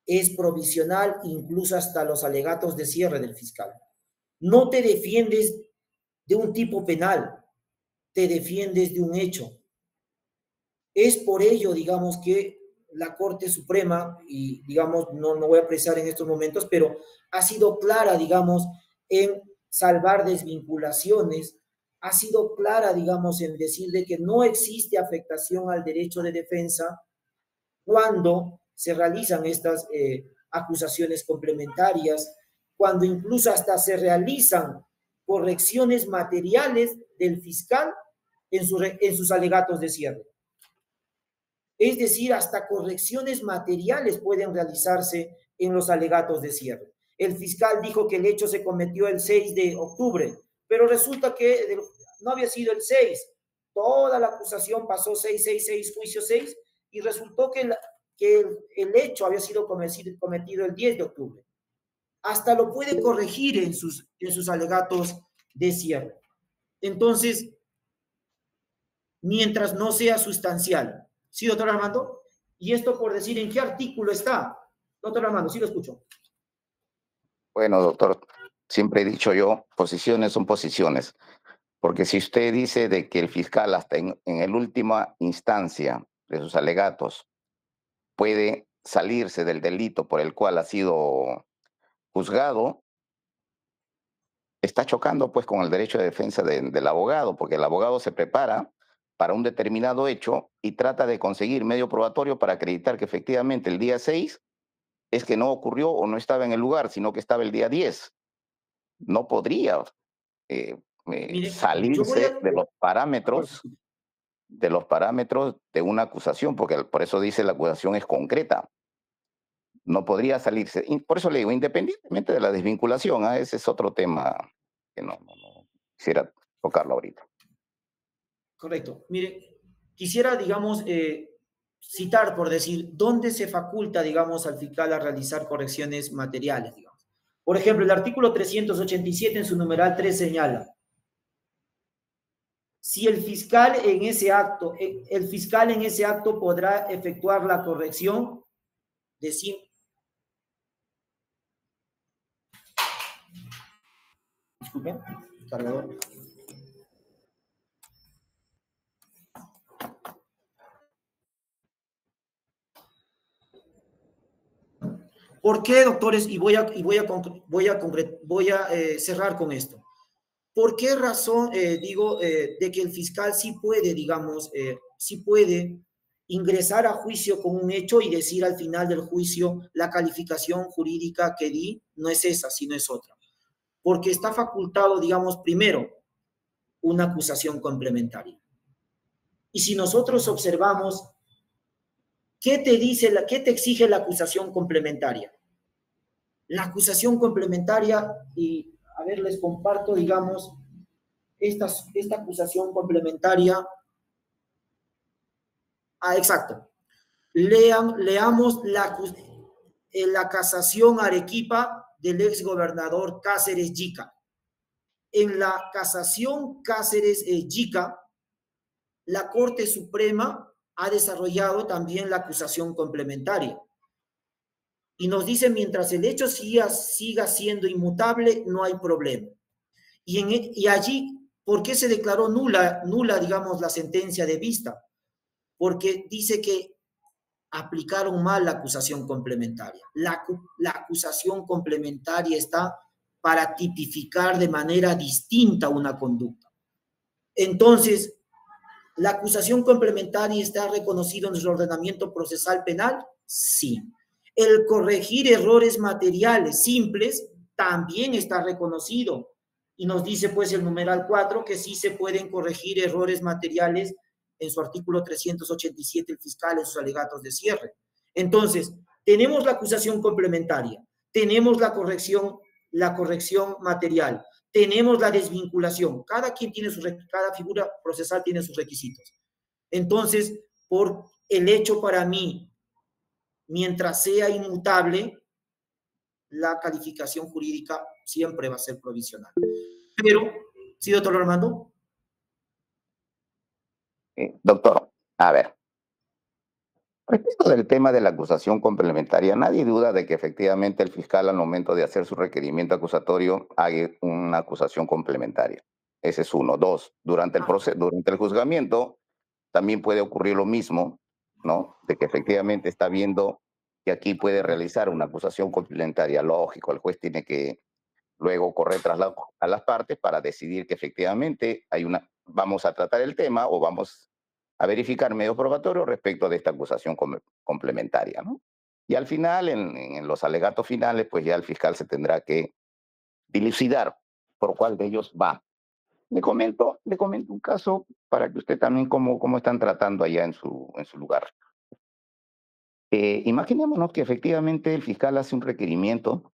Es provisional incluso hasta los alegatos de cierre del fiscal. No te defiendes de un tipo penal, te defiendes de un hecho. Es por ello, digamos, que la Corte Suprema, y digamos, no voy a apreciar en estos momentos, pero ha sido clara, digamos, en salvar desvinculaciones, ha sido clara, digamos, en decir de que no existe afectación al derecho de defensa cuando se realizan estas acusaciones complementarias, cuando incluso hasta se realizan correcciones materiales del fiscal en sus alegatos de cierre. Es decir, hasta correcciones materiales pueden realizarse en los alegatos de cierre. El fiscal dijo que el hecho se cometió el 6 de octubre, pero resulta que no había sido el 6. Toda la acusación pasó 6, juicio 6, y resultó que el hecho había sido cometido el 10 de octubre. Hasta lo puede corregir en sus alegatos de cierre. Entonces, mientras no sea sustancial. ¿Sí, doctor Armando? Y esto por decir en qué artículo está. Doctor Armando, sí lo escucho. Bueno, doctor, siempre he dicho yo, posiciones son posiciones. Porque si usted dice de que el fiscal hasta en la última instancia de sus alegatos puede salirse del delito por el cual ha sido juzgado, está chocando pues con el derecho de defensa del abogado, porque el abogado se prepara para un determinado hecho y trata de conseguir medio probatorio para acreditar que efectivamente el día 6 es que no ocurrió o no estaba en el lugar, sino que estaba el día 10. No podría salirse de los parámetros de una acusación, porque por eso dice la acusación es concreta. No podría salirse. Y por eso le digo, independientemente de la desvinculación, ese es otro tema que no quisiera tocarlo ahorita. Correcto. Mire, quisiera, digamos, citar, por decir, dónde se faculta, digamos, al fiscal a realizar correcciones materiales, digamos. Por ejemplo, el artículo 387 en su numeral 3 señala: si el fiscal en ese acto podrá efectuar la corrección de Disculpen, cargador. ¿Por qué, doctores? Y voy a cerrar con esto. ¿Por qué razón digo de que el fiscal sí puede, digamos, sí puede ingresar a juicio con un hecho y decir al final del juicio la calificación jurídica que di no es esa, sino es otra? Porque está facultado, digamos, primero, una acusación complementaria. Y si nosotros observamos, ¿qué te exige la acusación complementaria? La acusación complementaria, y a ver, les comparto, digamos, esta acusación complementaria. Exacto. Leamos la casación Arequipa del exgobernador Cáceres Yica. En la casación Cáceres Yica, la Corte Suprema ha desarrollado también la acusación complementaria. Y nos dice, mientras el hecho siga siendo inmutable, no hay problema. Y allí, ¿por qué se declaró nula, digamos, la sentencia de vista? Porque dice que aplicaron mal la acusación complementaria. La acusación complementaria está para tipificar de manera distinta una conducta. Entonces, ¿la acusación complementaria está reconocida en el ordenamiento procesal penal? Sí. El corregir errores materiales simples también está reconocido. Y nos dice pues el numeral 4 que sí se pueden corregir errores materiales en su artículo 387 el fiscal en sus alegatos de cierre. Entonces, tenemos la acusación complementaria, tenemos la corrección material, tenemos la desvinculación. Cada figura procesal tiene sus requisitos. Entonces, por el hecho para mí, mientras sea inmutable, la calificación jurídica siempre va a ser provisional. Pero, ¿sí, doctor Armando? Doctor, a ver. Respecto del tema de la acusación complementaria, nadie duda de que efectivamente el fiscal al momento de hacer su requerimiento acusatorio haga una acusación complementaria. Ese es uno. Dos, durante el proceso, durante el juzgamiento también puede ocurrir lo mismo, ¿no? De que efectivamente está viendo que aquí puede realizar una acusación complementaria. Lógico, el juez tiene que luego correr a las partes para decidir que efectivamente vamos a tratar el tema o vamos a verificar medios probatorios respecto de esta acusación complementaria, ¿no? Y al final, en los alegatos finales, pues ya el fiscal se tendrá que dilucidar por cuál de ellos va. Le comento un caso para que usted también cómo están tratando allá en su lugar. Imaginémonos que efectivamente el fiscal hace un requerimiento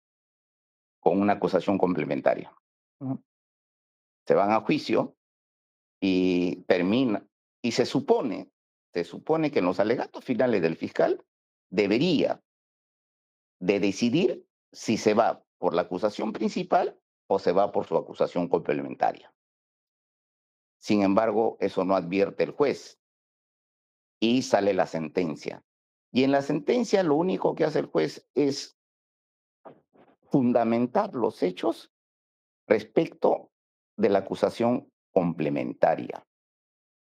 con una acusación complementaria, ¿no? Se van a juicio y termina, y se supone que en los alegatos finales del fiscal debería de decidir si se va por la acusación principal o se va por su acusación complementaria. Sin embargo, eso no advierte el juez y sale la sentencia. Y en la sentencia lo único que hace el juez es fundamentar los hechos respecto de la acusación complementaria.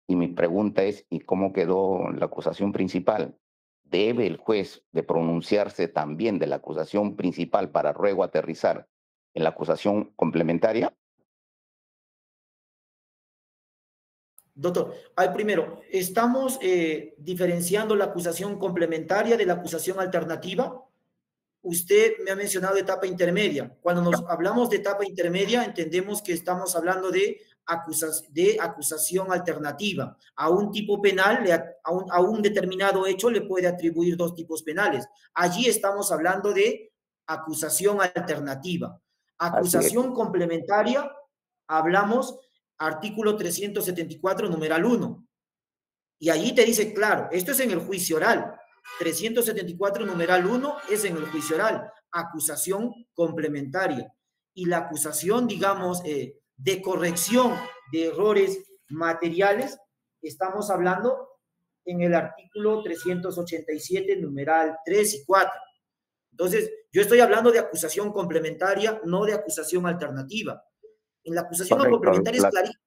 Y mi pregunta es, ¿y cómo quedó la acusación principal? ¿Debe el juez de pronunciarse también de la acusación principal para luego aterrizar en la acusación complementaria? Doctor, primero, ¿estamos diferenciando la acusación complementaria de la acusación alternativa? Usted me ha mencionado etapa intermedia. Cuando nos hablamos de etapa intermedia, entendemos que estamos hablando de acusación alternativa. A un tipo penal, a un determinado hecho, le puede atribuir dos tipos penales. Allí estamos hablando de acusación alternativa. Acusación complementaria, hablamos artículo 374, numeral 1. Y allí te dice, claro, esto es en el juicio oral. 374, numeral 1, es en el juicio oral, acusación complementaria. Y la acusación, digamos, de corrección de errores materiales, estamos hablando en el artículo 387, numeral 3 y 4. Entonces, yo estoy hablando de acusación complementaria, no de acusación alternativa. En la acusación complementaria es clarísimo.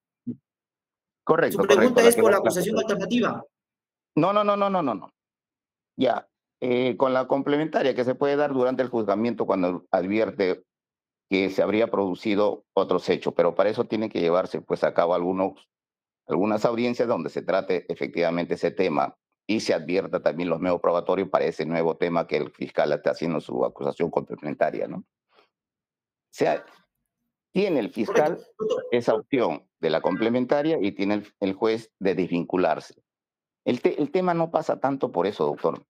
Correcto. Su pregunta es por la acusación alternativa. No. Ya, con la complementaria que se puede dar durante el juzgamiento cuando advierte que se habría producido otros hechos, pero para eso tiene que llevarse pues a cabo algunas audiencias donde se trate efectivamente ese tema y se advierta también los medios probatorios para ese nuevo tema que el fiscal está haciendo su acusación complementaria, ¿no? O sea, tiene el fiscal esa opción de la complementaria y tiene el juez de desvincularse. El tema no pasa tanto por eso, doctor.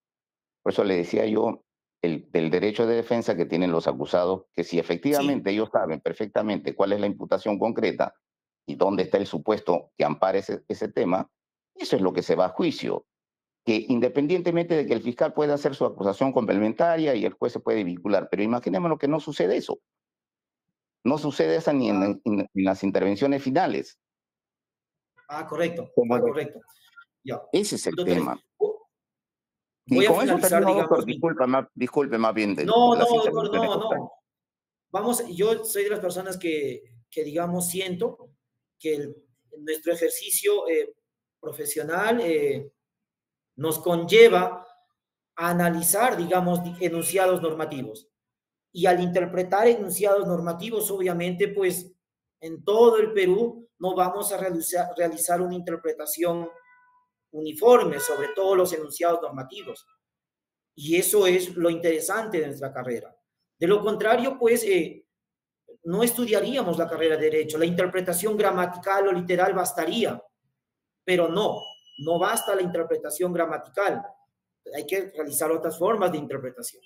Por eso le decía yo del derecho de defensa que tienen los acusados, que si efectivamente ellos saben perfectamente cuál es la imputación concreta y dónde está el supuesto que ampare ese tema, eso es lo que se va a juicio. Que independientemente de que el fiscal pueda hacer su acusación complementaria y el juez se puede vincular, pero imaginémonos que no sucede eso. No sucede eso ni en las intervenciones finales. Correcto. Correcto. Ya. Ese es el tema. Voy a finalizar, digamos... Disculpe más bien. No. Vamos, yo soy de las personas que digamos, siento que nuestro ejercicio profesional nos conlleva a analizar, digamos, enunciados normativos. Y al interpretar enunciados normativos, obviamente, pues, en todo el Perú no vamos a realizar una interpretación uniforme sobre todos los enunciados normativos. Y eso es lo interesante de nuestra carrera. De lo contrario, pues, no estudiaríamos la carrera de Derecho. La interpretación gramatical o literal bastaría, pero no basta la interpretación gramatical. Hay que realizar otras formas de interpretación.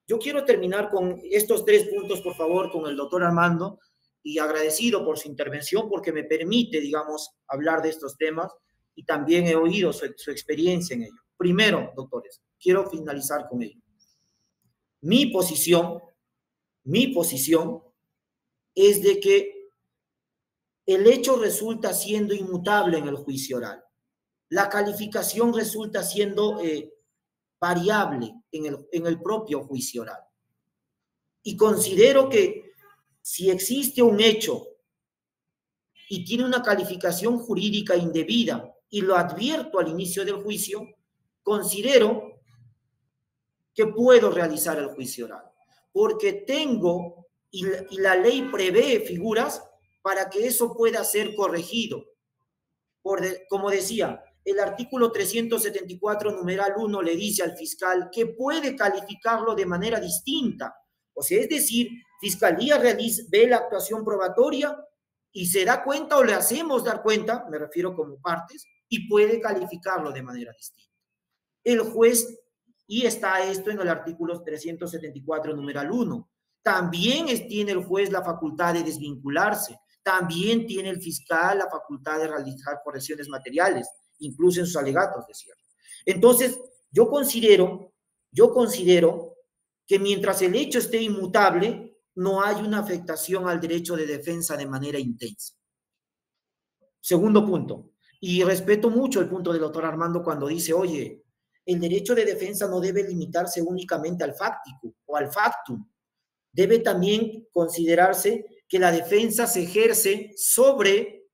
Yo quiero terminar con estos 3 puntos, por favor, con el doctor Armando, y agradecido por su intervención, porque me permite, digamos, hablar de estos temas, y también he oído su experiencia en ello. Primero, doctores, quiero finalizar con ello. Mi posición mi posición es de que el hecho resulta siendo inmutable en el juicio oral. La calificación resulta siendo variable en el propio juicio oral. Y considero que si existe un hecho y tiene una calificación jurídica indebida y lo advierto al inicio del juicio, considero que puedo realizar el juicio oral, porque tengo y la ley prevé figuras para que eso pueda ser corregido. Como decía, el artículo 374, numeral 1, le dice al fiscal que puede calificarlo de manera distinta. O sea, es decir, Fiscalía ve la actuación probatoria y se da cuenta o le hacemos dar cuenta, me refiero como partes, y puede calificarlo de manera distinta. El juez, y está esto en el artículo 374, numeral 1, también tiene el juez la facultad de desvincularse, también tiene el fiscal la facultad de realizar correcciones materiales, incluso en sus alegatos de cierre. Entonces, yo considero que mientras el hecho esté inmutable, no hay una afectación al derecho de defensa de manera intensa. Segundo punto, y respeto mucho el punto del doctor Armando cuando dice, oye, el derecho de defensa no debe limitarse únicamente al fáctico o al factum. Debe también considerarse que la defensa se ejerce sobre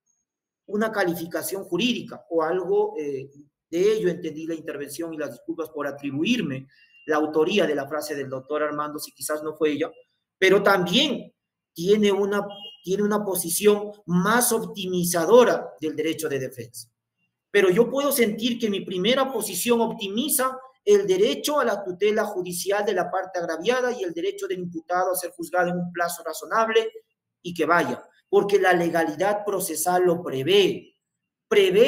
una calificación jurídica o algo de ello entendí la intervención y las disculpas por atribuirme la autoría de la frase del doctor Armando, si quizás no fue ella, pero también tiene una posición más optimizadora del derecho de defensa. Pero yo puedo sentir que mi primera posición optimiza el derecho a la tutela judicial de la parte agraviada y el derecho del imputado a ser juzgado en un plazo razonable y que vaya, porque la legalidad procesal lo prevé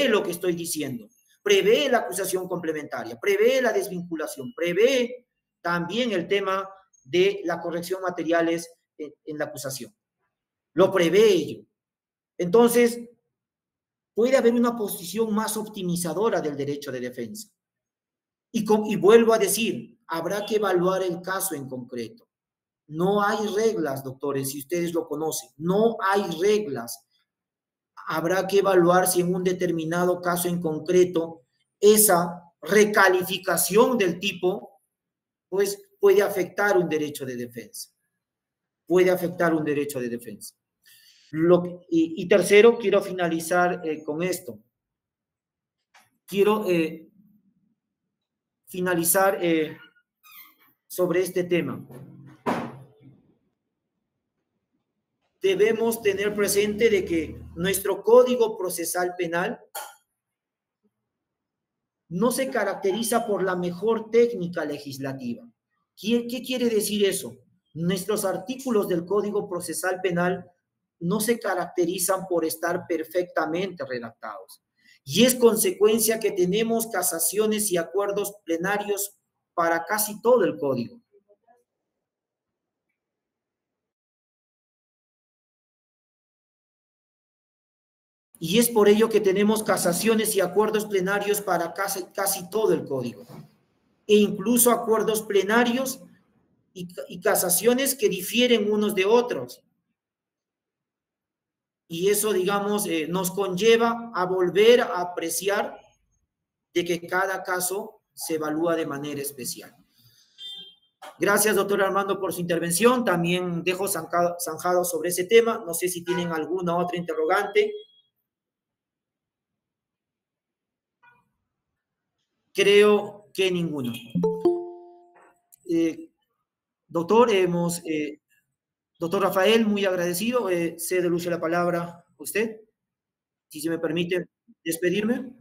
lo que estoy diciendo, prevé la acusación complementaria, prevé la desvinculación, prevé también el tema de la corrección materiales en la acusación. Lo prevé ello. Entonces, puede haber una posición más optimizadora del derecho de defensa. Y vuelvo a decir, habrá que evaluar el caso en concreto. No hay reglas, doctores, si ustedes lo conocen. No hay reglas. Habrá que evaluar si en un determinado caso en concreto esa recalificación del tipo, pues puede afectar un derecho de defensa. Puede afectar un derecho de defensa. Y tercero, quiero finalizar con esto. Quiero finalizar sobre este tema. Debemos tener presente de que nuestro Código Procesal Penal no se caracteriza por la mejor técnica legislativa. ¿Qué quiere decir eso? Nuestros artículos del Código Procesal Penal no se caracterizan por estar perfectamente redactados. Y es consecuencia que tenemos casaciones y acuerdos plenarios para casi todo el Código. Y es por ello que tenemos casaciones y acuerdos plenarios para casi todo el Código. E incluso acuerdos plenarios y casaciones que difieren unos de otros. Y eso, digamos, nos conlleva a volver a apreciar de que cada caso se evalúa de manera especial. Gracias, doctor Armando, por su intervención. También dejo zanjado sobre ese tema. No sé si tienen alguna otra interrogante. Creo que ninguno. Doctor, doctor Rafael, muy agradecido. Cedo el uso de la palabra a usted. Si se me permite despedirme.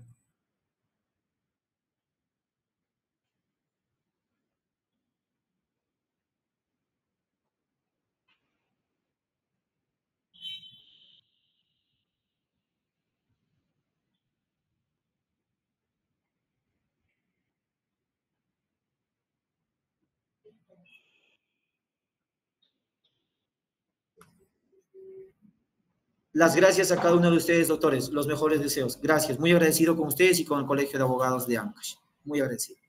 Las gracias a cada uno de ustedes, doctores. Los mejores deseos. Gracias. Muy agradecido con ustedes y con el Colegio de Abogados de Ancash. Muy agradecido.